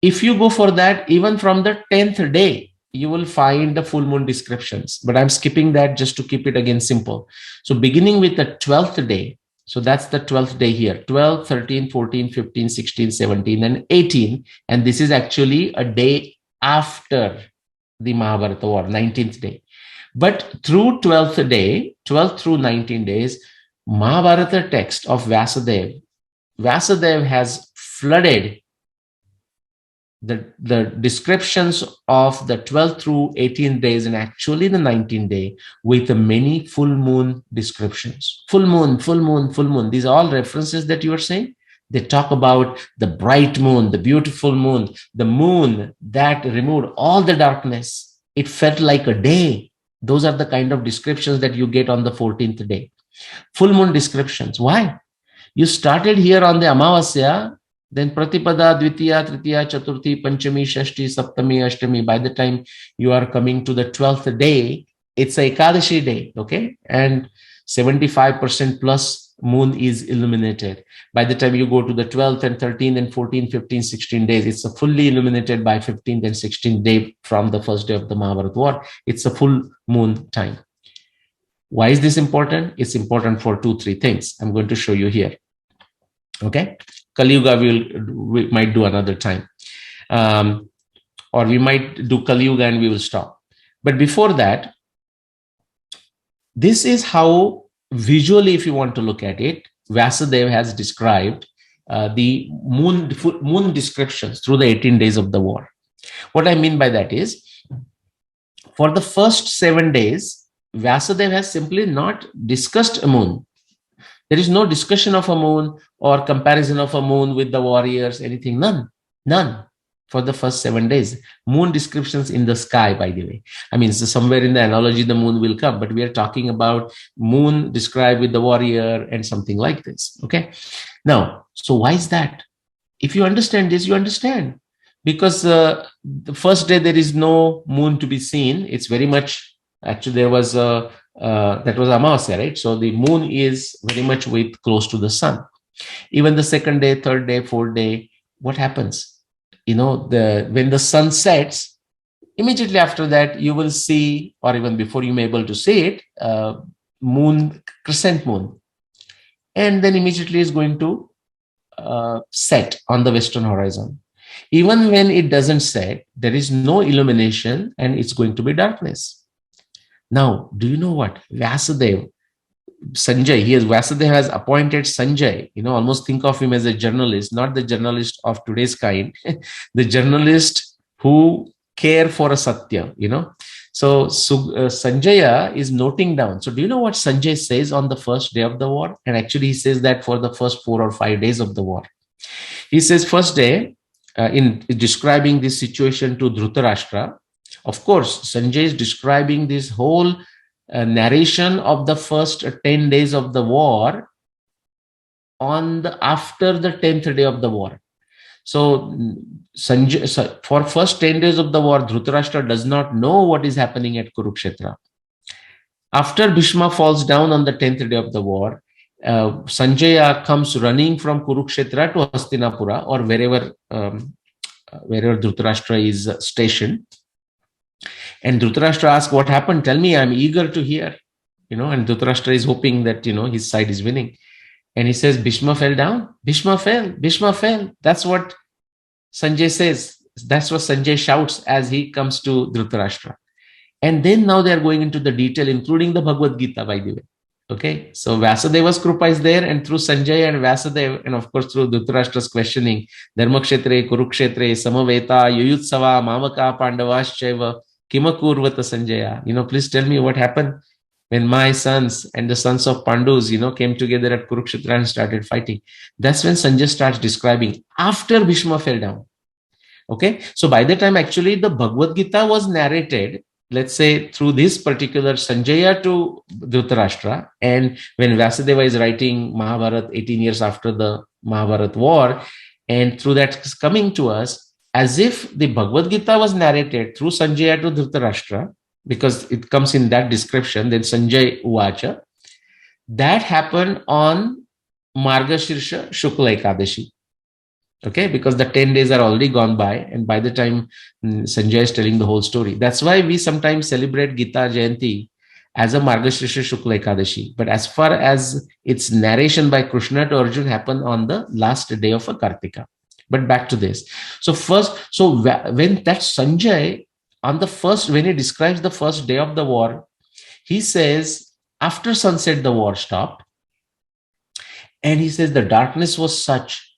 If you go for that, even from the 10th day, you will find the full moon descriptions, but I'm skipping that just to keep it again simple. So beginning with the 12th day, so that's the 12th day here, 12, 13, 14, 15, 16, 17, and 18. And this is actually a day after the Mahabharata war, 19th day. But through 12th day, 12 through 19 days, Mahabharata text of Vyasadeva has flooded the descriptions of the 12 through 18 days, and actually the 19th day, with many full moon descriptions. Full moon, full moon, full moon. These are all references that you are saying. They talk about the bright moon, the beautiful moon, the moon that removed all the darkness. It felt like a day. Those are the kind of descriptions that you get on the 14th day. Full moon descriptions. Why? You started here on the Amavasya, then Pratipada, Dvitiya, Tritiya, Chaturthi, Panchami, Shashti, Saptami, Ashtami. By the time you are coming to the 12th day, it's a Ekadashi day, okay? And 75% plus moon is illuminated. By the time you go to the 12th and 13th and 14th, 15th, 16 days, it's a fully illuminated by 15th and 16th day from the first day of the Mahabharata war. It's a full moon time. Why is this important? It's important for 2-3 things. I'm going to show you here. Okay, Kali Yuga we might do another time, or we might do Kali Yuga and we will stop. But before that, this is how visually, if you want to look at it, Vyasadeva has described the moon descriptions through the 18 days of the war. What I mean by that is, for the first 7 days, Vyasadeva has simply not discussed a moon. There is no discussion of a moon or comparison of a moon with the warriors, anything, none for the first 7 days. Moon descriptions in the sky, by the way. I mean, so somewhere in the analogy, the moon will come, but we are talking about moon described with the warrior and something like this, okay? Now, so why is that? If you understand this, you understand. Because the first day, there is no moon to be seen. It's very much, actually, there was a, that was Amavasya, right? So the moon is very much with close to the sun. Even the second day, third day, fourth day, what happens? You know, when the sun sets, immediately after that, you will see, or even before you may be able to see it, moon, crescent moon. And then immediately is going to set on the western horizon. Even when it doesn't set, there is no illumination and it's going to be darkness. Now, do you know what? Vyasadeva, Sanjay, Vyasadeva has appointed Sanjay, almost think of him as a journalist, not the journalist of today's kind, the journalist who care for a Satya, So Sanjaya is noting down. So do you know what Sanjay says on the first day of the war? And actually he says that for the first 4 or 5 days of the war. He says first day, in describing this situation to Dhritarashtra, of course, Sanjay is describing this whole narration of the first 10 days of the war after the 10th day of the war. So Sanjay, for first 10 days of the war, Dhritarashtra does not know what is happening at Kurukshetra. After Bhishma falls down on the 10th day of the war, Sanjaya comes running from Kurukshetra to Hastinapura, or wherever Dhritarashtra is stationed. And Dhritarashtra asks, what happened? Tell me, I'm eager to hear. And Dhritarashtra is hoping that, his side is winning. And he says, Bhishma fell down. Bhishma fell. That's what Sanjay says. That's what Sanjay shouts as he comes to Dhritarashtra. And then now they're going into the detail, including the Bhagavad Gita, by the way. Okay, so Vasudeva's Krupa is there, and through Sanjay and Vasudeva, and of course through Dhritarashtra's questioning, Dharmakshetre, Kurukshetre, Samaveta, Yuyutsava, Mamaka, Pandavaschaiva, Kimakurvata Sanjaya. Please tell me what happened when my sons and the sons of Pandus, came together at Kurukshetra and started fighting. That's when Sanjay starts describing after Bhishma fell down. Okay, so by the time actually the Bhagavad Gita was narrated, let's say through this particular Sanjaya to Dhritarashtra, and when Vasudeva is writing Mahabharat 18 years after the Mahabharat war, and through that is coming to us as if the Bhagavad Gita was narrated through Sanjaya to Dhritarashtra, because it comes in that description, then Sanjay Uvacha, that happened on Margashirsha Shukla Ekadashi. Okay, because the 10 days are already gone by, and by the time Sanjay is telling the whole story. That's why we sometimes celebrate Gita Jayanti as a Margashirsha Shukla Ekadashi. But as far as its narration by Krishna to Arjun happened on the last day of a Kartika. But back to this. So when that Sanjay, when he describes the first day of the war, he says, after sunset, the war stopped. And he says the darkness was such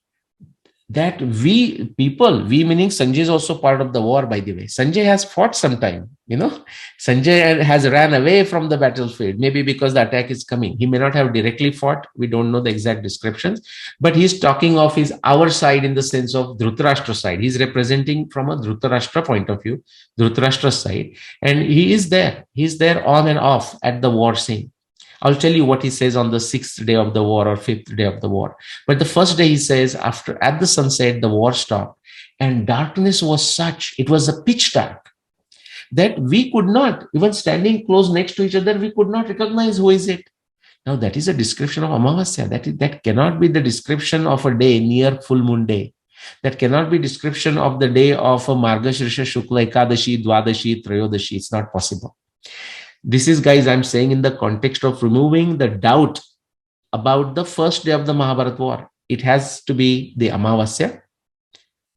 that we meaning Sanjay is also part of the war, by the way. Sanjay has fought sometime, Sanjay has ran away from the battlefield, maybe because the attack is coming. He may not have directly fought. We don't know the exact descriptions, but he's talking of our side in the sense of Dhritarashtra side. He's representing from a Dhritarashtra point of view, Dhritarashtra side. And he is there. He's there on and off at the war scene. I'll tell you what he says on the 6th day of the war or 5th day of the war. But the first day he says, at the sunset, the war stopped, and darkness was such, it was a pitch dark, that we could not, even standing close next to each other, we could not recognize who is it. Now that is a description of Amavasya. That cannot be the description of a day near full moon day. That cannot be description of the day of a Margashirsha Shukla Ekadashi, Dwadashi, Trayodashi. It's not possible. This is, guys, I'm saying in the context of removing the doubt about the first day of the Mahabharat war. It has to be the Amavasya,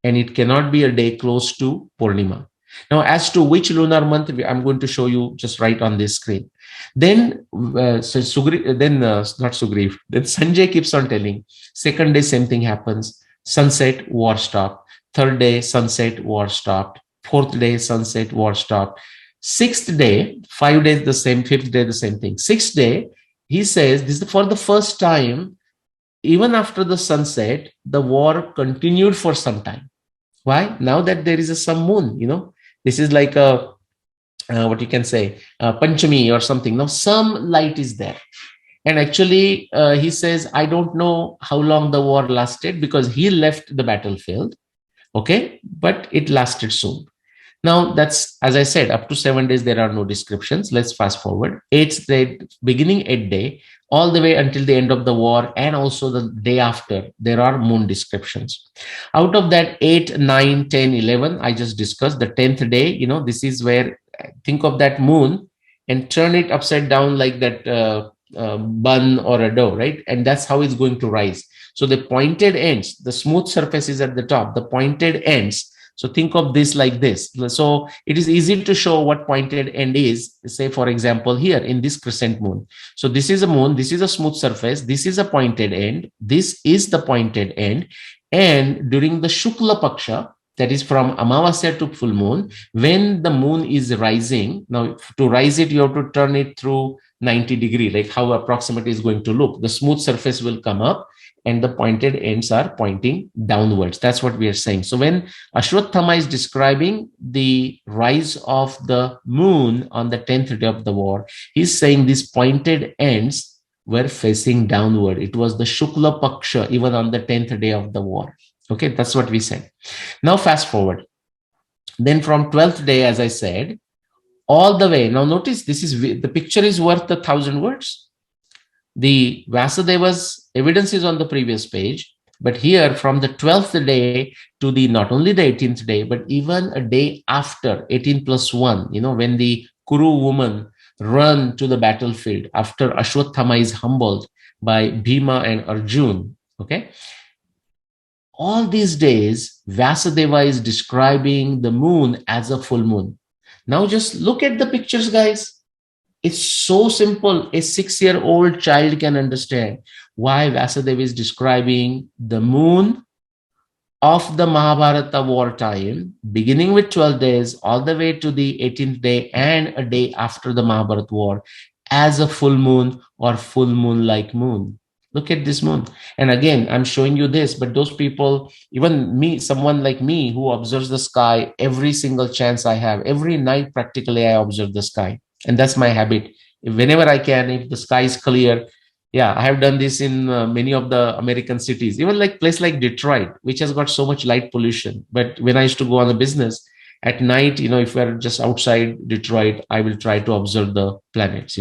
and it cannot be a day close to Purnima. Now, as to which lunar month, I'm going to show you just right on this screen. Then, not Sugriv, then Sanjay keeps on telling, second day, same thing happens. Sunset, war stopped. Third day, sunset, war stopped. Fourth day, sunset, war stopped. Sixth day, 5 days the same, fifth day the same thing. Sixth day, he says, this is for the first time, even after the sunset, the war continued for some time. Why? Now that there is some moon, this is like a, what you can say, Panchami or something. Now some light is there. And actually, he says, I don't know how long the war lasted because he left the battlefield. Okay, but it lasted soon. Now, that's, as I said, up to 7 days, there are no descriptions. Let's fast forward. 8th day, beginning 8th day, all the way until the end of the war, and also the day after, there are moon descriptions. Out of that 8, 9, 10, 11, I just discussed. The 10th day, this is where, think of that moon and turn it upside down like that bun or a dough, right? And that's how it's going to rise. So the pointed ends, the smooth surface is at the top, the pointed ends. So think of this like this. So it is easy to show what pointed end is, say, for example, here in this crescent moon. So this is a moon, this is a smooth surface, this is a pointed end, this is the pointed end. And during the Shukla Paksha, that is from Amavasya to full moon, when the moon is rising, now to rise it, you have to turn it through 90 degrees, like how approximately is going to look. The smooth surface will come up, and the pointed ends are pointing downwards. That's what we are saying. So when Ashwatthama is describing the rise of the moon on the 10th day of the war, he's saying these pointed ends were facing downward. It was the Shukla Paksha even on the 10th day of the war. Okay, that's what we said. Now fast forward. Then from 12th day, as I said, all the way. Now notice this is, the picture is worth 1,000 words. The Vasudeva's evidence is on the previous page, but here from the 12th day to the not only the 18th day, but even a day after 18 plus 1, when the Kuru woman run to the battlefield after Ashwatthama is humbled by Bhima and Arjun. Okay. All these days, Vasudeva is describing the moon as a full moon. Now just look at the pictures, guys. It's so simple. A 6-year-old child can understand why Vasudev is describing the moon of the Mahabharata war time, beginning with 12 days, all the way to the 18th day and a day after the Mahabharata war, as a full moon or full moon like moon. Look at this moon. And again, I'm showing you this, but those people, even me, someone like me who observes the sky every single chance I have, every night practically I observe the sky. And that's my habit. Whenever I can, if the sky is clear, yeah, I have done this in many of the American cities, even like place like Detroit, which has got so much light pollution. But when I used to go on a business at night, if we're just outside Detroit, I will try to observe the planets.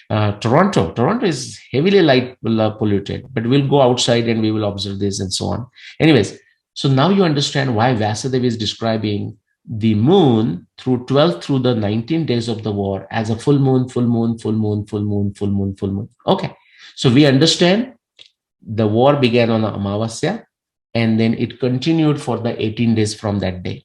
Toronto is heavily light polluted, but we'll go outside and we will observe this and so on. Anyways, so now you understand why Vasudev is describing the moon through 12 through the 19 days of the war as a full moon, full moon, full moon, full moon, full moon, full moon. Okay. So we understand the war began on Amavasya and then it continued for the 18 days from that day.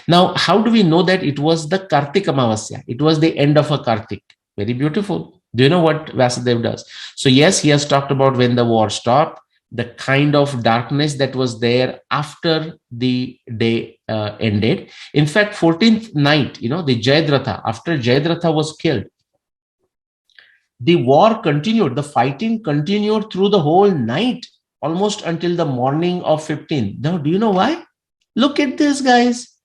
Now, how do we know that it was the Kartik Amavasya? It was the end of a Kartik. Very beautiful. Do you know what Vasudev does? So yes, he has talked about when the war stopped, the kind of darkness that was there after the day ended. In fact, 14th night, the Jayadratha, after Jayadratha was killed, the war continued, the fighting continued through the whole night, almost until the morning of 15th. Now, do you know why? Look at this, guys.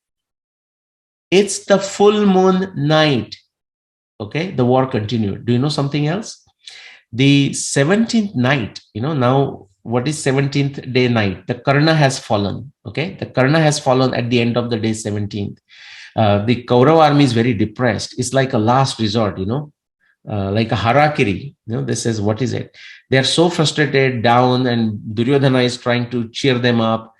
It's the full moon night. Okay, the war continued. Do you know something else? The 17th night, now what is 17th day night? The Karna has fallen. Okay, the Karna has fallen at the end of the day 17th. The Kaurava army is very depressed. It's like a last resort, like a harakiri. This is, what is it? They are so frustrated, down, and Duryodhana is trying to cheer them up.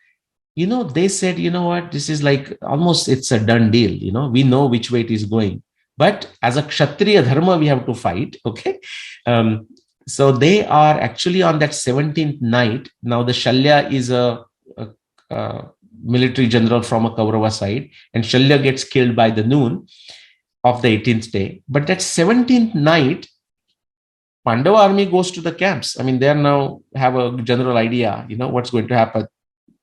They said, what, this is like almost, it's a done deal. We know which way it is going. But as a Kshatriya dharma, we have to fight. Okay. So they are actually on that 17th night. Now the Shalya is a military general from a Kaurava side, and Shalya gets killed by the noon of the 18th day. But that 17th night, Pandava army goes to the camps. I mean, they now have a general idea, what's going to happen.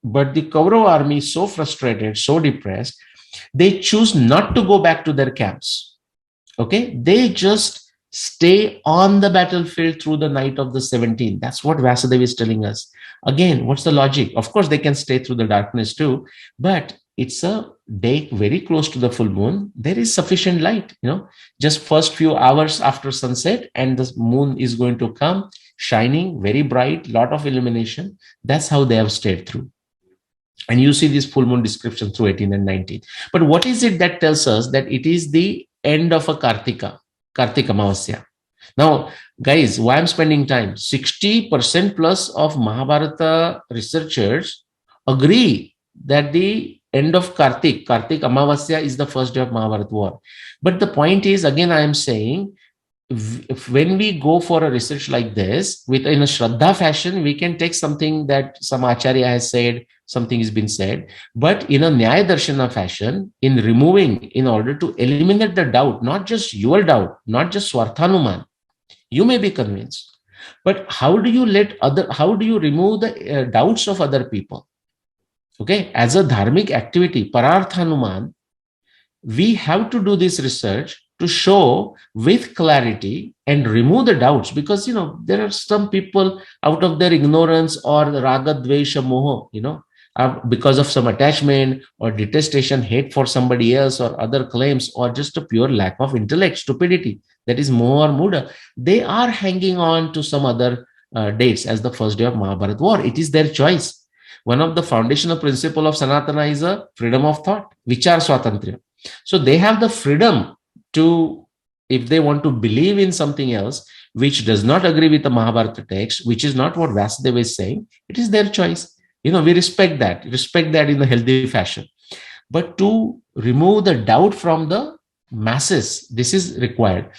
But the Kaurava army is so frustrated, so depressed, they choose not to go back to their camps. Okay, they just stay on the battlefield through the night of the 17th. That's what Vasudev is telling us. Again, what's the logic? Of course, they can stay through the darkness too, but it's a day very close to the full moon. There is sufficient light, just first few hours after sunset, and the moon is going to come shining very bright, lot of illumination. That's how they have stayed through. And you see this full moon description through 18 and 19. But what is it that tells us that it is the end of a Kartika Amavasya? Now, guys, why I'm spending time? 60% plus of Mahabharata researchers agree that the end of Kartik Amavasya is the first day of Mahabharata war. But the point is, again, I am saying, when we go for a research like this, in a Shraddha fashion, we can take something that some Acharya has said, something has been said, but in a Nyaya Darshana fashion, in order to eliminate the doubt, not just your doubt, not just Swarthanuman, you may be convinced, but how do you remove the doubts of other people? Okay, as a dharmic activity, Pararthanuman, we have to do this research to show with clarity and remove the doubts, because there are some people out of their ignorance or the raga dvesha moho, because of some attachment or detestation, hate for somebody else or other claims, or just a pure lack of intellect, stupidity, that is moho or muda, they are hanging on to some other dates as the first day of Mahabharata war. It is their choice. One of the foundational principle of Sanatana is a freedom of thought, vichar swatantriya. So they have the freedom to, if they want to believe in something else which does not agree with the Mahabharata text, which is not what Vasudeva is saying, it is their choice. We respect that in a healthy fashion. But to remove the doubt from the masses, this is required.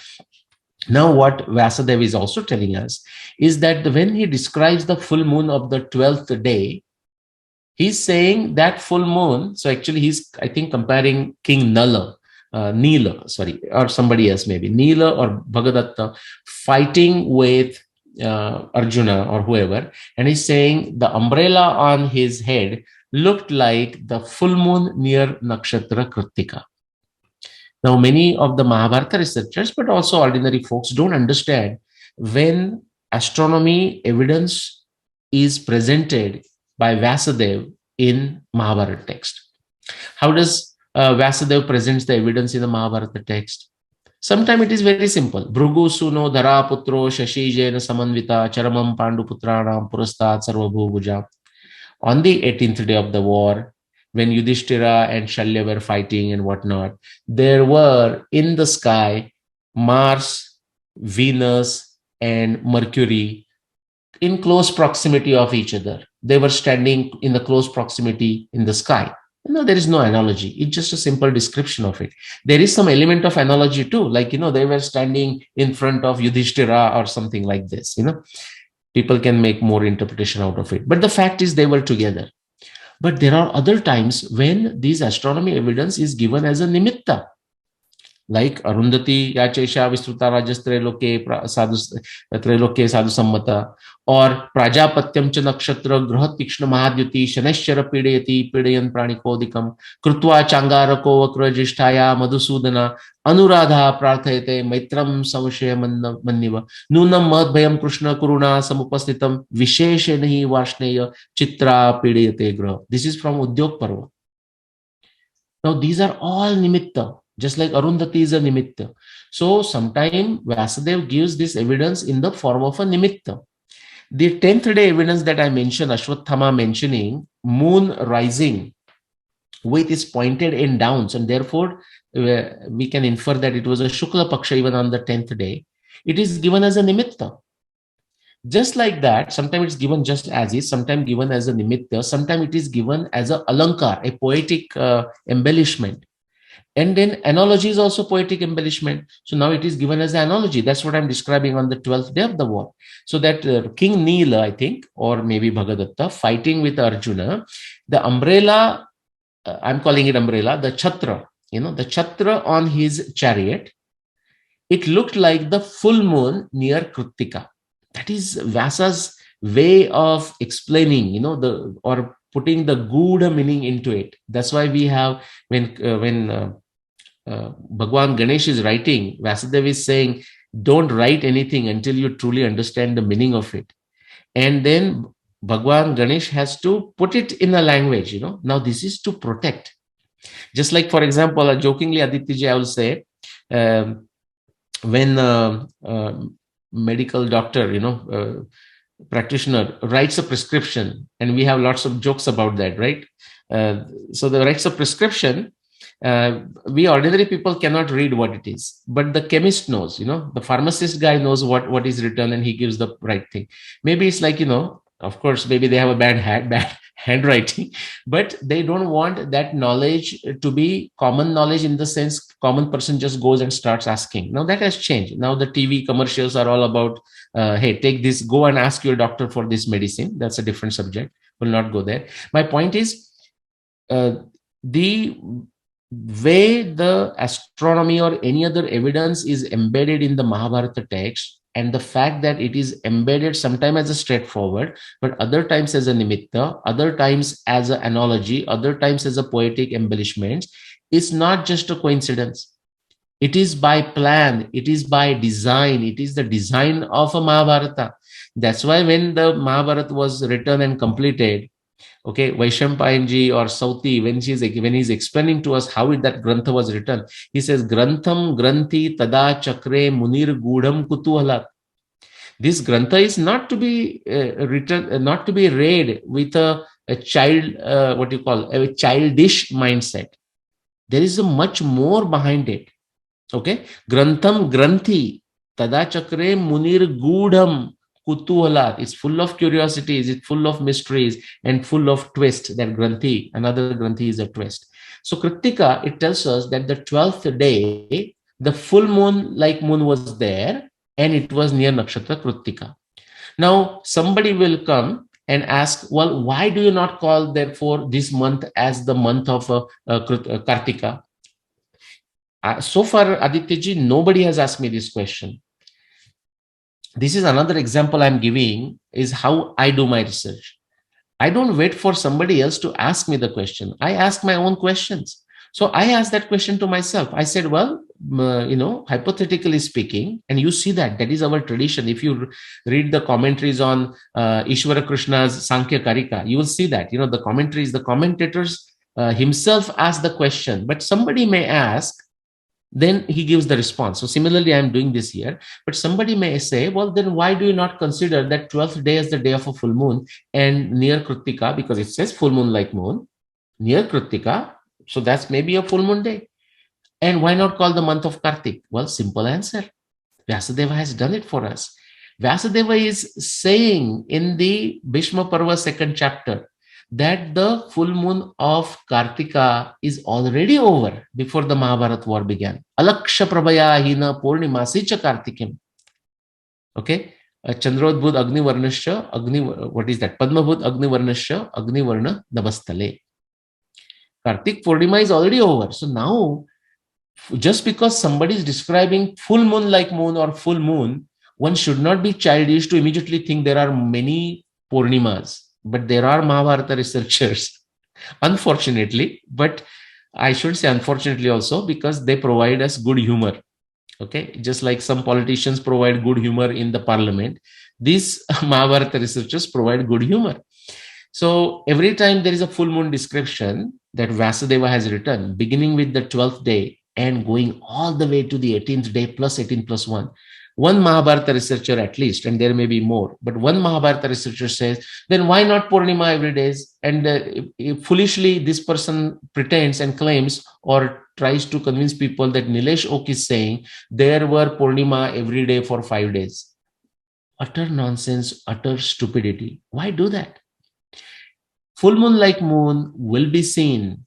Now, what Vasudeva is also telling us is that when he describes the full moon of the 12th day, he's saying that full moon, so actually he's, I think, comparing King Nala. Nila, sorry, or somebody else, maybe Nila or Bhagadatta, fighting with Arjuna or whoever, and he's saying the umbrella on his head looked like the full moon near Nakshatra Kritika. Now, many of the Mahabharata researchers, but also ordinary folks, don't understand when astronomy evidence is presented by Vyasadeva in Mahabharata text. How does Vyasadeva presents the evidence in the Mahabharata text? Sometimes it is very simple. Bhrugu suno dhara putro shashi jena samanvita charamam pandu putranam purastat sarvabhuvuja. On the 18th day of the war, when Yudhishthira and Shalya were fighting and whatnot, there were in the sky Mars, Venus, and Mercury in close proximity of each other. They were standing in the close proximity in the sky. No, there is no analogy. It's just a simple description of it. There is some element of analogy too, like, they were standing in front of Yudhishthira or something like this, People can make more interpretation out of it. But the fact is they were together. But there are other times when this astronomy evidence is given as a nimitta. Like Arundhati Yachesha Vistruta Rajastreloke Treloke Sadhu Sammata, or Prajapatyam Cha Nakshatra Graha Tikshna Mahadyuti Shaneshchara Pidayati Pidayan Pranikodikam Krutva Changarako Vakrajishtaya Madhusudana Anuradha Prarthayate Maitram Samashaya Manniva Nunam Madbhayam Krishna Kuruna Samupastitam Visheshenahi Varshneya Chitra Pidayate Graha. This is from Udyog Parva. Now these are all nimitta. Just like Arundhati is a nimitta. So sometimes Vyasadeva gives this evidence in the form of a nimitta. The 10th day evidence that I mentioned, Ashwathama mentioning moon rising with its pointed end downs, and therefore we can infer that it was a Shukla Paksha even on the 10th day. It is given as a nimitta. Just like that, sometimes it's given just as is, sometimes given as a nimitta, sometimes it is given as a alankar, a poetic embellishment. And then analogy is also poetic embellishment. So now it is given as an analogy. That's what I'm describing on the 12th day of the war. So that King Nila, I think, or maybe Bhagadatta, fighting with Arjuna, the umbrella, I'm calling it umbrella, the chhatra, the chhatra on his chariot, it looked like the full moon near Kritika. That is Vyasa's way of explaining, or putting the Gudha meaning into it. That's why we have, when Bhagwan Ganesh is writing, Vyasadeva is saying, don't write anything until you truly understand the meaning of it. And then Bhagwan Ganesh has to put it in a language, Now this is to protect. Just like, for example, jokingly, Aditya, I will say, when medical doctor, practitioner writes a prescription, and we have lots of jokes about that, right? So the writes a prescription. We ordinary people cannot read what it is, but the chemist knows, the pharmacist guy knows what is written, and he gives the right thing. Maybe it's like, of course, maybe they have a bad handwriting, but they don't want that knowledge to be common knowledge, in the sense common person just goes and starts asking. Now that has changed. Now the TV commercials are all about, hey, take this, go and ask your doctor for this medicine. That's a different subject. Will not go there. My point is, the way the astronomy or any other evidence is embedded in the Mahabharata text, and the fact that it is embedded sometimes as a straightforward, but other times as a nimitta, other times as an analogy, other times as a poetic embellishment, is not just a coincidence. It is by plan, it is by design, it is the design of a Mahabharata. That's why when the Mahabharata was written and completed, okay, Vaishampayanji or Sauti, when he's explaining to us how that Grantha was written, he says, Grantham Granthi Tada Chakre Munir Gudham Kutuhalat. This Grantha is not to be written, not to be read with a child, a childish mindset. There is a much more behind it. Okay, Grantham Granthi Tada Chakre Munir Gudham Kutuhalat. It's full of curiosities, it's full of mysteries, and full of twists. That Granthi, another Granthi, is a twist. So Kritika, it tells us that the 12th day, the full moon like moon was there, and it was near Nakshatra Kritika. Now somebody will come and ask, well, why do you not call therefore this month as the month of Kartika? So far, Adityaji, nobody has asked me this question. This is another example I'm giving is how I do my research. I don't wait for somebody else to ask me the question. I ask my own questions. So I asked that question to myself. I said, well, hypothetically speaking, and you see that is our tradition. If you read the commentaries on Ishvara Krishna's Sankhya Karika, you will see that, the commentaries, the commentators himself ask the question, but somebody may ask, then he gives the response. So similarly, I'm doing this here, but somebody may say, well, then why do you not consider that 12th day as the day of a full moon and near Kritika, because it says full moon like moon, near Kritika, so that's maybe a full moon day. And why not call the month of Kartik? Well, simple answer. Vyasadeva has done it for us. Vyasadeva is saying in the Bhishma Parva second chapter that the full moon of Kartika is already over before the Mahabharat war began. Alaksha prabhaya hina purnimasicha kartikim. Okay. Chandrodbud Agni Varnasya, what is that? Padmabud Agni Varnasya, Agni Varna Nabastale. Kartik Purnima is already over. So now, just because somebody is describing full moon like moon or full moon, one should not be childish to immediately think there are many Purnimas. But there are Mahabharata researchers, unfortunately, but I should say unfortunately also, because they provide us good humor. Okay, just like some politicians provide good humor in the parliament, these Mahabharata researchers provide good humor. So every time there is a full moon description that Vyasadeva has written, beginning with the 12th day and going all the way to the 18th day plus 18 plus 1, one Mahabharata researcher at least, and there may be more, but one Mahabharata researcher says, then why not Purnima every day? And if foolishly this person pretends and claims or tries to convince people that Nilesh Oak is saying there were Purnima every day for 5 days. Utter nonsense, utter stupidity. Why do that? Full moon like moon will be seen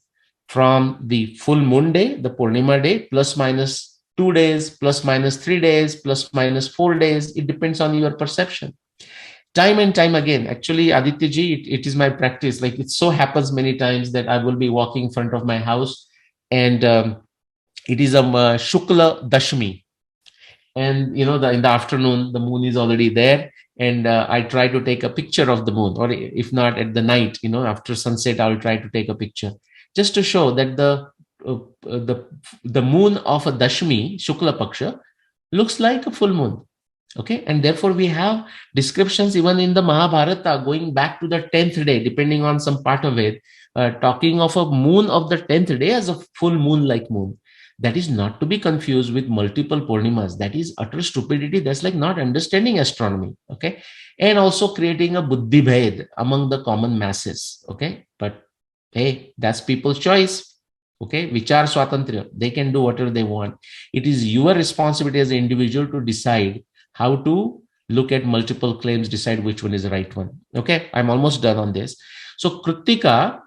from the full moon day, the Purnima day, plus minus 2 days, plus minus 3 days, plus minus 4 days. It depends on your perception. Time and time again, actually, Adityaji, it is my practice. Like it so happens many times that I will be walking in front of my house and it is a Shukla Dashmi. And, in the afternoon, the moon is already there. And I try to take a picture of the moon, or if not at the night, after sunset, I'll try to take a picture just to show that the moon of a Dashmi, Shukla Paksha, looks like a full moon. Okay. And therefore, we have descriptions even in the Mahabharata going back to the 10th day, depending on some part of it, talking of a moon of the 10th day as a full moon like moon. That is not to be confused with multiple Purnimas. That is utter stupidity. That's like not understanding astronomy. Okay. And also creating a buddhi bhed among the common masses. Okay. But hey, that's people's choice. Okay. Vichar swatantriya. They can do whatever they want. It is your responsibility as an individual to decide how to look at multiple claims, decide which one is the right one. Okay. I'm almost done on this. So Kritika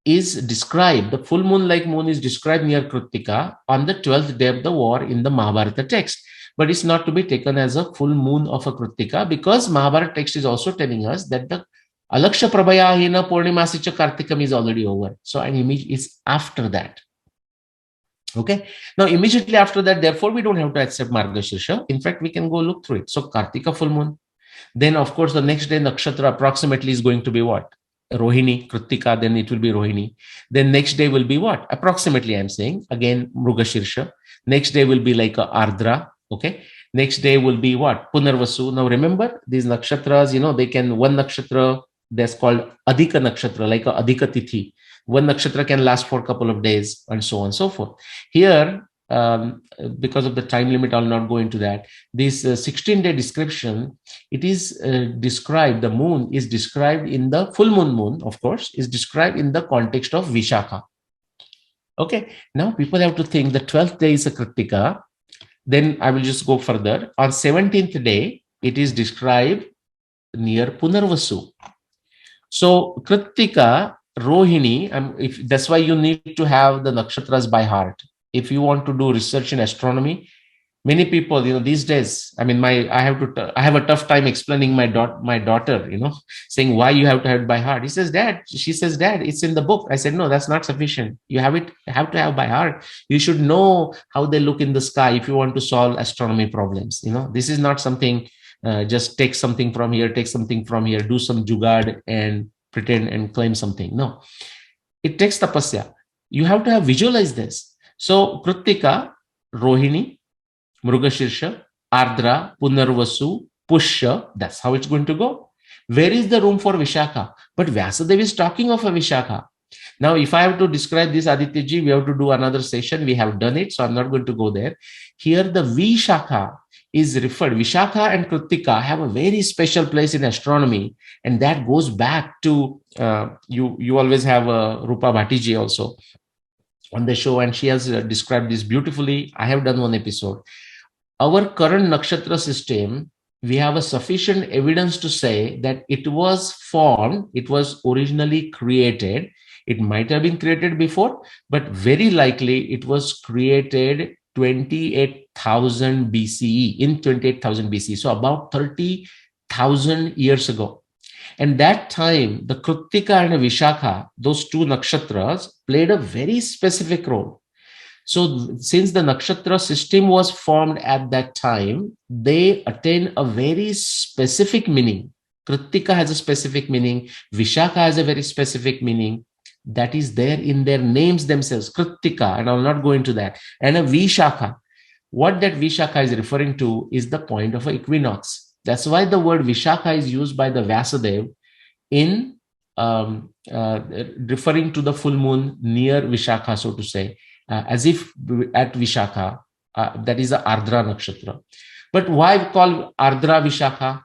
is described, the full moon like moon is described near Kritika on the 12th day of the war in the Mahabharata text. But it's not to be taken as a full moon of a Kritika, because Mahabharata text is also telling us that the Alaksha Prabhaya Hina Purnimasicha Kartikam is already over. So an image is after that. Okay. Now, immediately after that, therefore, we don't have to accept Margashirsha. In fact, we can go look through it. So Kartika full moon. Then, of course, the next day, Nakshatra approximately is going to be what? Rohini, Kritika, then it will be Rohini. Then next day will be what? Approximately, I'm saying. Again, Mrugashirsha. Next day will be like a Ardra. Okay. Next day will be what? Punarvasu. Now remember, these nakshatras, they can, one nakshatra, that's called Adhika nakshatra, like a Adhika Tithi. One nakshatra can last for a couple of days and so on and so forth. Here, because of the time limit, I'll not go into that. This 16-day description, it is described, the moon is described in the full moon, of course, is described in the context of Vishakha. Okay, now people have to think the 12th day is a Kritika. Then I will just go further. On 17th day, it is described near Punarvasu. So Kritika, Rohini, that's why you need to have the nakshatras by heart. If you want to do research in astronomy, Many people, these days, I mean, I have a tough time explaining my daughter, saying why you have to have it by heart. She says, Dad, it's in the book. I said, no, that's not sufficient. You have to have by heart. You should know how they look in the sky if you want to solve astronomy problems. This is not something, just take something from here, do some jugad and pretend and claim something. No, it takes tapasya. You have to have visualized this. So Kritika, Rohini, Mrugashirsha, Ardra, Punarvasu, Pushya. That's how it's going to go. Where is the room for Vishakha? But Vyasadeva is talking of a Vishakha. Now, if I have to describe this, Adityaji, we have to do another session. We have done it, so I'm not going to go there. Here, the Vishakha is referred. Vishakha and Kritika have a very special place in astronomy, and that goes back to you always have Rupa Bhattiji also on the show, and she has described this beautifully. I have done one episode. Our current nakshatra system, we have a sufficient evidence to say that it was formed, it was originally created. It might have been created before, but very likely it was created 28,000 BCE, in 28,000 BCE. So about 30,000 years ago. And that time, the Kritika and Vishakha, those two nakshatras, played a very specific role. So since the nakshatra system was formed at that time, they attain a very specific meaning. Kritika has a specific meaning. Vishakha has a very specific meaning that is there in their names themselves. Kritika, and I'll not go into that. And a Vishakha. What that Vishakha is referring to is the point of an equinox. That's why the word Vishakha is used by the Vyasadeva in referring to the full moon near Vishakha, so to say. As if at Vishakha, that is the Ardra Nakshatra. But why call Ardra Vishakha?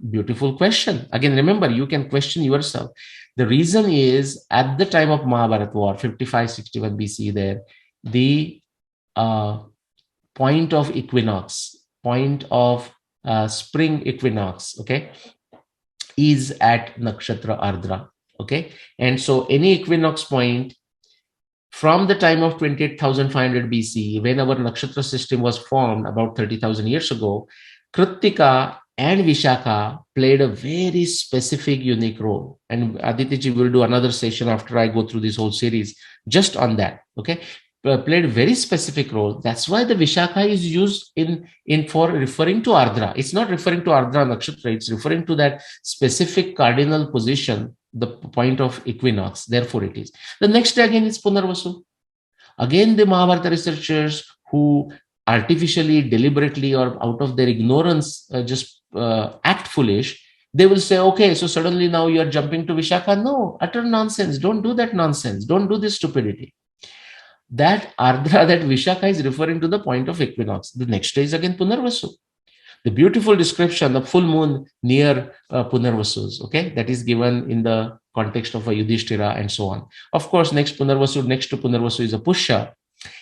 Beautiful question. Again, remember, you can question yourself. The reason is at the time of Mahabharat war, 55-61 BC there, the point of equinox, point of spring equinox, okay, is at Nakshatra Ardra, okay? And so any equinox point from the time of 28,500 BC, when our nakshatra system was formed about 30,000 years ago, Kritika and Vishakha played a very specific, unique role. And Adityaji will do another session after I go through this whole series just on that, okay? Played a very specific role. That's why the Vishakha is used in for referring to Ardra. It's not referring to Ardra Nakshatra. It's referring to that specific cardinal position, the point of equinox. Therefore, it is. The next day again is Punarvasu. Again, the Mahabharata researchers who artificially, deliberately, or out of their ignorance just act foolish, they will say, okay, so suddenly now you are jumping to Vishakha. No, utter nonsense. Don't do that nonsense. Don't do this stupidity. That Ardra, that Vishakha is referring to the point of equinox. The next day is again Punarvasu. The beautiful description of full moon near Punarvasus, okay, that is given in the context of a Yudhishthira and so on. Of course, next to Punarvasu is a Pushya.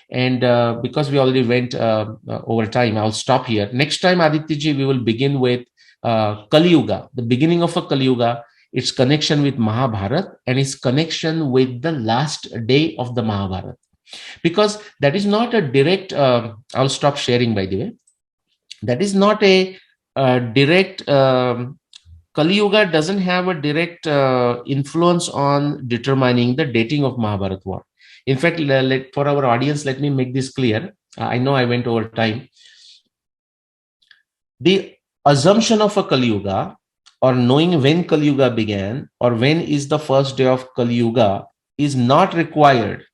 And because we already went over time, I'll stop here. Next time, Adityaji, we will begin with Kali Yuga, the beginning of a Kali Yuga, its connection with Mahabharat and its connection with the last day of the Mahabharat. Because that is not a direct, I'll stop sharing by the way. That is not a direct, Kali Yuga doesn't have a direct influence on determining the dating of Mahabharat war. In fact, for our audience, let me make this clear. I know I went over time. The assumption of a Kali Yuga, or knowing when Kali Yuga began, or when is the first day of Kali Yuga, is not required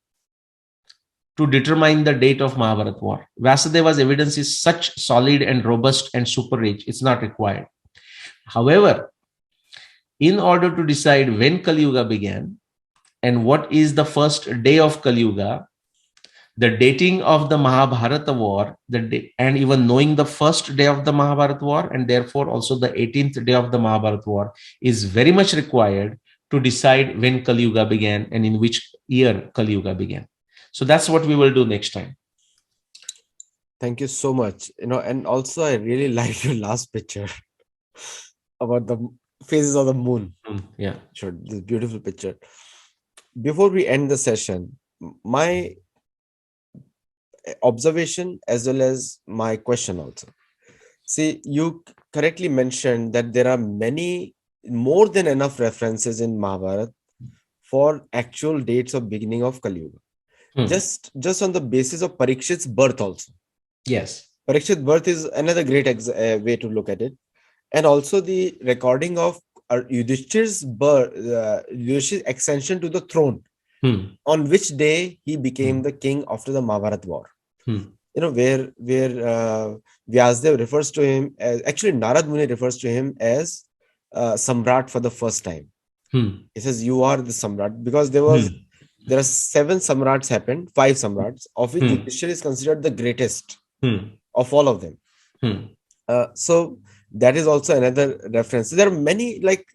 to determine the date of Mahabharat war. Vyasadeva's evidence is such solid and robust and super rich, it's not required. However, in order to decide when Kali Yuga began and what is the first day of Kali Yuga, the dating of the Mahabharata war, and even knowing the first day of the Mahabharata war, and therefore also the 18th day of the Mahabharata war, is very much required to decide when Kali Yuga began and in which year Kali Yuga began. So that's what we will do next time. Thank you so much. And also I really like your last picture about the phases of the moon. Yeah, sure. This beautiful picture. Before we end the session, my observation as well as my question also. See, you correctly mentioned that there are many, more than enough references in Mahabharata for actual dates of beginning of Kali Yuga. Hmm. Just on the basis of Parikshit's birth also. Yes. Parikshit's birth is another great way to look at it. And also the recording of Yudhishthir's birth, Yudhishthir's ascension to the throne, Hmm. on which day he Hmm. became the king after the Mahabharat war. Hmm. Where Vyasdev refers to him as, actually Narad Muni refers to him as Samrat for the first time. Hmm. He says, "You are the Samrat," because Hmm. there are seven Samrats happened, five Samrats, of which Hmm. Yudhishthir is considered the greatest Hmm. of all of them. Hmm. So that is also another reference. There are many, like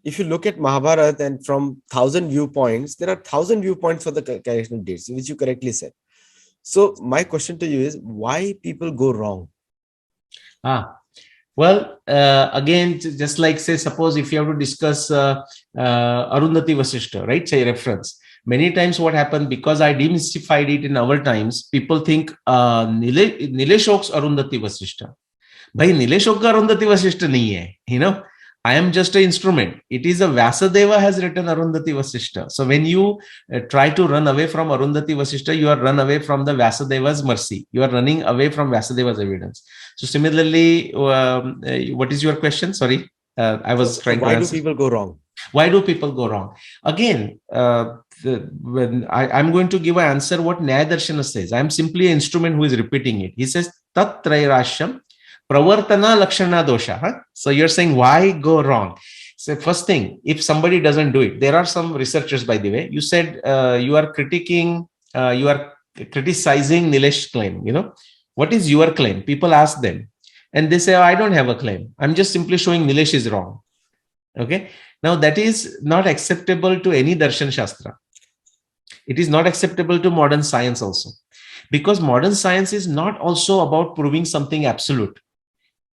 if you look at Mahabharata and from thousand viewpoints, there are thousand viewpoints for the correction dates, which you correctly said. So my question to you is, why people go wrong? Ah, well, again, just like say, suppose if you have to discuss Arundhati Vasishta, right? Say reference. Many times what happened, because I demystified it in our times, people think Nilesh Oak's Arundhati Vasishta. भाई Nilesh okay का अरुंधति वशिष्ठ नहीं है, you know, I am just an instrument. It is a Vyasadeva has written Arundhati Vasishta. So when you try to run away from Arundhati Vasishta, you are run away from the Vyasadeva's mercy. You are running away from Vyasadeva's evidence. So similarly, what is your question? Sorry, I was So trying to why do answer. people go wrong? Why do people go wrong? Again, when I'm going to give an answer, what Nyaya Darshana says, I'm simply an instrument who is repeating it. He says, Tat Trairashyam Pravartana Lakshana Dosha. Huh? So you're saying, why go wrong? So first thing, if somebody doesn't do it, there are some researchers, by the way. You said you are you are criticizing Nilesh's claim. You know, what is your claim? People ask them, and they say, oh, I don't have a claim. I'm just simply showing Nilesh is wrong. Okay. Now that is not acceptable to any Darshan Shastra. It is not acceptable to modern science also, because modern science is not also about proving something absolute.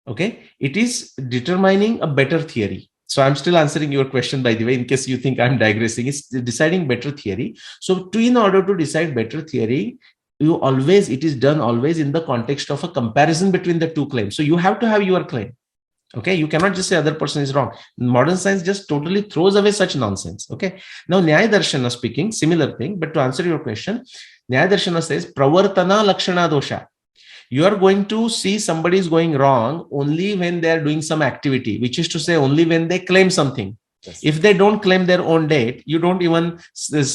Okay. It is determining a better theory. So I'm still answering your question, by the way, in case you think I'm digressing. It's deciding better theory. So in order to decide better theory, it is done always in the context of a comparison between the two claims. So you have to have your claim. Okay, you cannot just say other person is wrong. Modern science just totally throws away such nonsense. Okay, now Nyaya Darshana speaking, similar thing, but to answer your question, Nyaya Darshana says Pravartana Lakshana Dosha. You are going to see somebody is going wrong only when they are doing some activity, which is to say only when they claim something. Yes. If they don't claim their own date, you don't even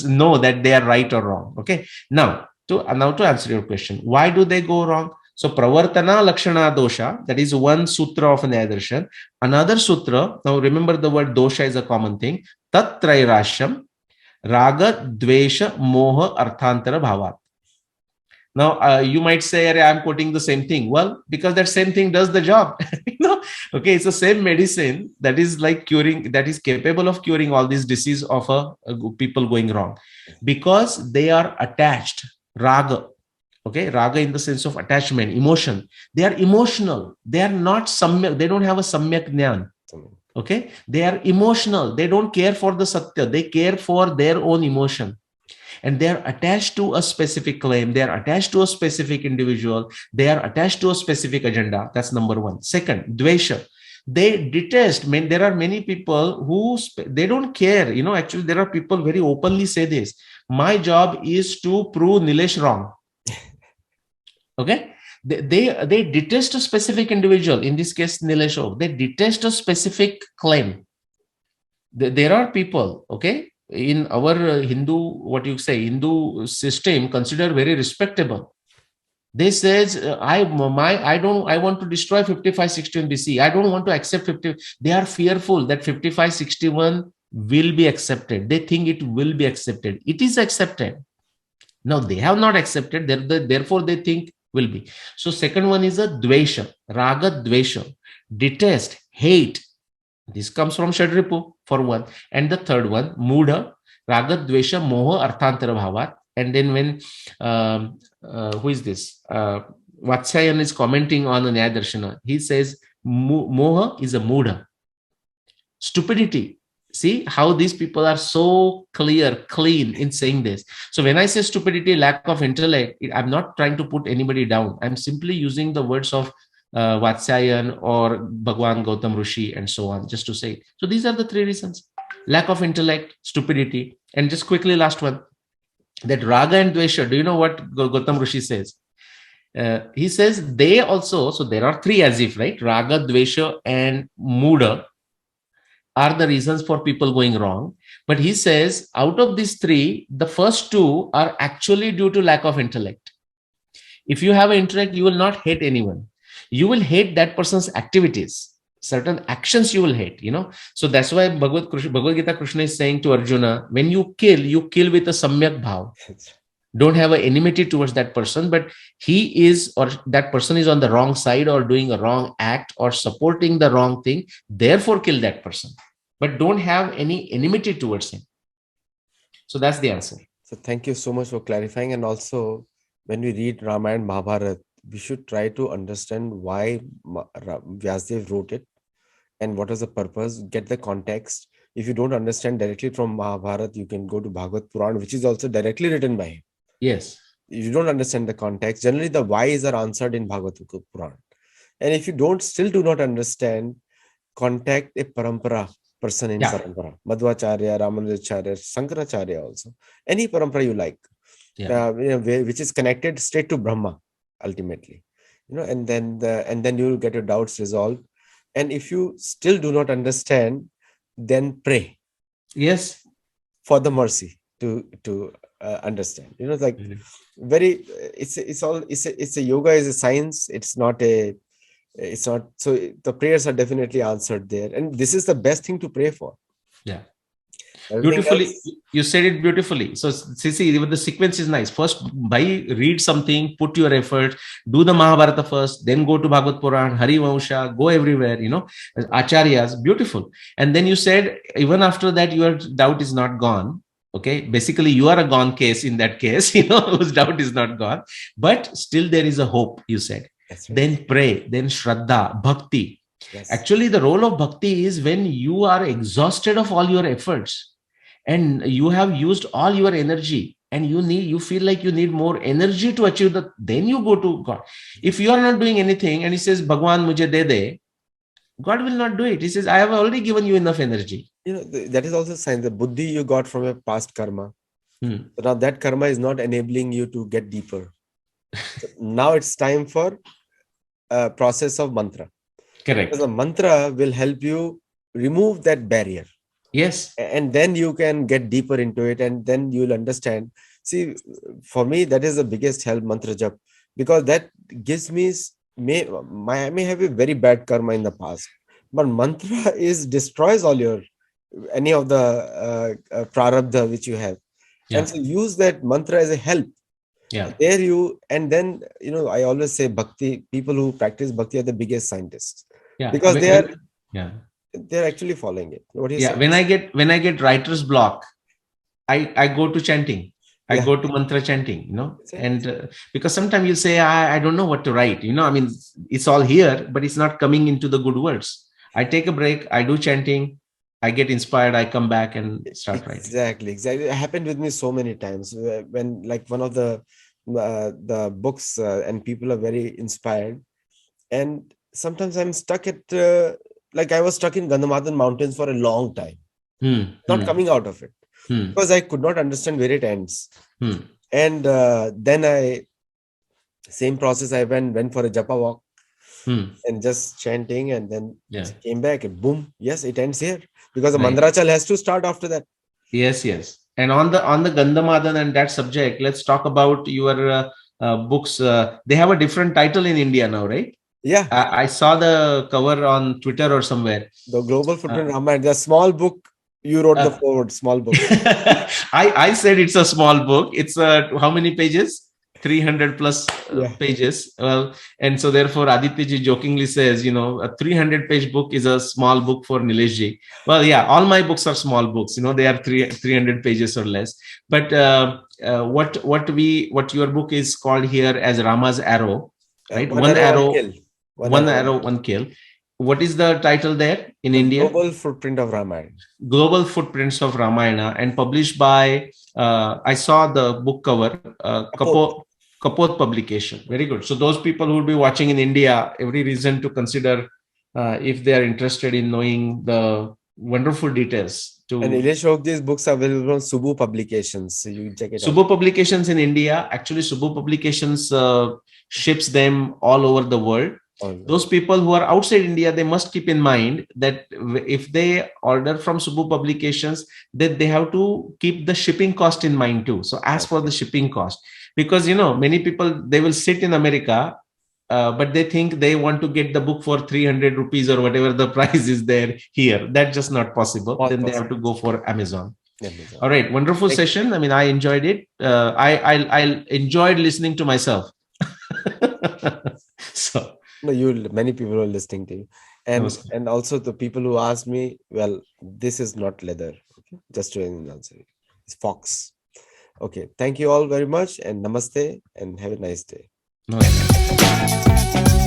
know that they are right or wrong. Okay, now to answer your question, why do they go wrong? So Pravartana Lakshana Dosha, that is one sutra of Nyaya Darshan. Another sutra, now remember the word dosha is a common thing. Tat Trairashyam Raga Dvesha Moha Arthantara Bhavat. Now you might say, I'm quoting the same thing. Well, because that same thing does the job. Okay, it's the same medicine that is like curing, that is capable of curing all these disease of people going wrong, because they are attached. Raga. Okay, raga in the sense of attachment, emotion. They are emotional. They are not samyak. They don't have a samyak jnana. Okay, they are emotional. They don't care for the satya. They care for their own emotion. And they are attached to a specific claim. They are attached to a specific individual. They are attached to a specific agenda. That's number one. Second, dvesha. They detest. There are many people who they don't care. Actually, there are people very openly say this. My job is to prove Nilesh wrong. Okay, they detest a specific individual. In this case, Nilesh Oak. They detest a specific claim. There are people, okay, in our Hindu system, considered very respectable. They says, I want to destroy 5561 BC. I don't want to accept 50. They are fearful that 5561 will be accepted. They think it will be accepted. It is accepted. Now they have not accepted, therefore they think will be. So second one is a dvesha, raga dvesha, detest, hate. This comes from Shadripu for one. And the third one, mudha, raga dvesha, moha, arthantara bhavat. And then when, who is this? Vatsyayan is commenting on the Nyaya Darshana. He says, moha is a mudha. Stupidity. See how these people are so clear, clean in saying this. So when I say stupidity, lack of intellect, I'm not trying to put anybody down. I'm simply using the words of Vatsyayan or Bhagwan Gautam Rishi and so on, just to say it. So these are the three reasons: lack of intellect, stupidity, and just quickly last one, that raga and dvesha. Do you know what Gautam Rishi says? He says they also, so there are three as if, right? Raga, dvesha, and muda are the reasons for people going wrong. But he says out of these three, the first two are actually due to lack of intellect. If you have an intellect, you will not hate anyone. You will hate that person's activities. Certain actions you will hate, So that's why Bhagavad Gita Krishna is saying to Arjuna, when you kill with a samyak bhav. Don't have an enmity towards that person, but he is, or that person is on the wrong side or doing a wrong act or supporting the wrong thing. Therefore, kill that person, but don't have any enmity towards him. So that's the answer. So thank you so much for clarifying. And also, when we read Ramayana and Mahabharata, we should try to understand why Vyasdev wrote it and what was the purpose, get the context. If you don't understand directly from Mahabharata, you can go to Bhagavad Puran, which is also directly written by him. Yes. If you don't understand the context, generally the whys are answered in Bhagavad Puran. And if you still do not understand, contact a parampara person in parampara. Madhvacharya, Ramanujacharya, Sankaracharya also. Any parampara you like, which is connected straight to Brahma, ultimately. And then you will get your doubts resolved. And if you still do not understand, then pray. Yes. For the mercy to understand. It's like it's a yoga is a science. It's not. So the prayers are definitely answered there, and this is the best thing to pray for. Yeah. Beautifully, you said it beautifully. So see, even the sequence is nice. First, read something, put your effort, do the Mahabharata first, then go to Bhagavad Puran, Hari Vansha, go everywhere, Acharyas, beautiful. And then you said, even after that, your doubt is not gone. Okay, basically, you are a gone case in that case, whose doubt is not gone, but still there is a hope, you said. Right. Then pray, then Shraddha, Bhakti. Yes. Actually, the role of Bhakti is when you are exhausted of all your efforts and you have used all your energy and you feel like you need more energy to achieve that, then you go to God. If you are not doing anything and he says, Bhagwan mujhe de de, God will not do it. He says, I have already given you enough energy. That is also a sign. The buddhi you got from a past karma. So now that karma is not enabling you to get deeper. So now it's time for a process of mantra. Correct. Because the mantra will help you remove that barrier. Yes. And then you can get deeper into it and then you'll understand. See, for me, that is the biggest help, mantra jap, because that gives me, I may have a very bad karma in the past, but mantra destroys all any of the prarabdha which you have. Yeah. And so use that mantra as a help. Yeah. And then, I always say bhakti, people who practice bhakti are the biggest scientists. Yeah. Because they're actually following it. What do you say? When I get writer's block, I go to chanting. I go to mantra chanting, and because sometimes you say, I don't know what to write, I mean, it's all here, but it's not coming into the good words. I take a break, I do chanting, I get inspired, I come back and start writing. Exactly. It happened with me so many times when, like, one of the books and people are very inspired, and sometimes I'm stuck at like I was stuck in Gandhamadhan mountains for a long time, not coming out of it because I could not understand where it ends. And then same process, I went for a japa walk and just chanting, and then came back and boom, yes, it ends here because the mandrachal has to start after that. Yes. And on the Gandhamadhan and that subject, let's talk about your books. They have a different title in India now, right? Yeah, I saw the cover on Twitter or somewhere. The Global Footprint Ramayana, the small book. You wrote the forward, small book. I said it's a small book. It's how many pages? 300 plus pages. Well, and so therefore Aditya ji jokingly says, a 300-page book is a small book for Nilesh ji. Well, yeah, all my books are small books. They are 300 pages or less. But what your book is called here as Rama's arrow, right? One arrow, one kill. what is the title there in The India? Global Footprint of Ramayana. Global Footprints of Ramayana, and published by, I saw the book cover, Kapot. Kapot publication. Very good. So those people who will be watching in India, every reason to consider if they are interested in knowing the wonderful details. And Nilesh Oak, these books are available on Subu Publications. So you check it out. Subu Publications in India. Actually, Subu Publications ships them all over the world. Those people who are outside India, they must keep in mind that if they order from Subu Publications, that they have to keep the shipping cost in mind too. So ask for the shipping cost, because many people, they will sit in America, but they think they want to get the book for 300 rupees or whatever the price is there here. That's just not possible. Then they have to go for Amazon. All right, wonderful session. I mean, I enjoyed it. I enjoyed listening to myself. So no, many people are listening to you, and also the people who asked me, well, this is not leather. Okay, just to answer it, it's fox. Okay, thank you all very much, and namaste, and have a nice day. Namaste.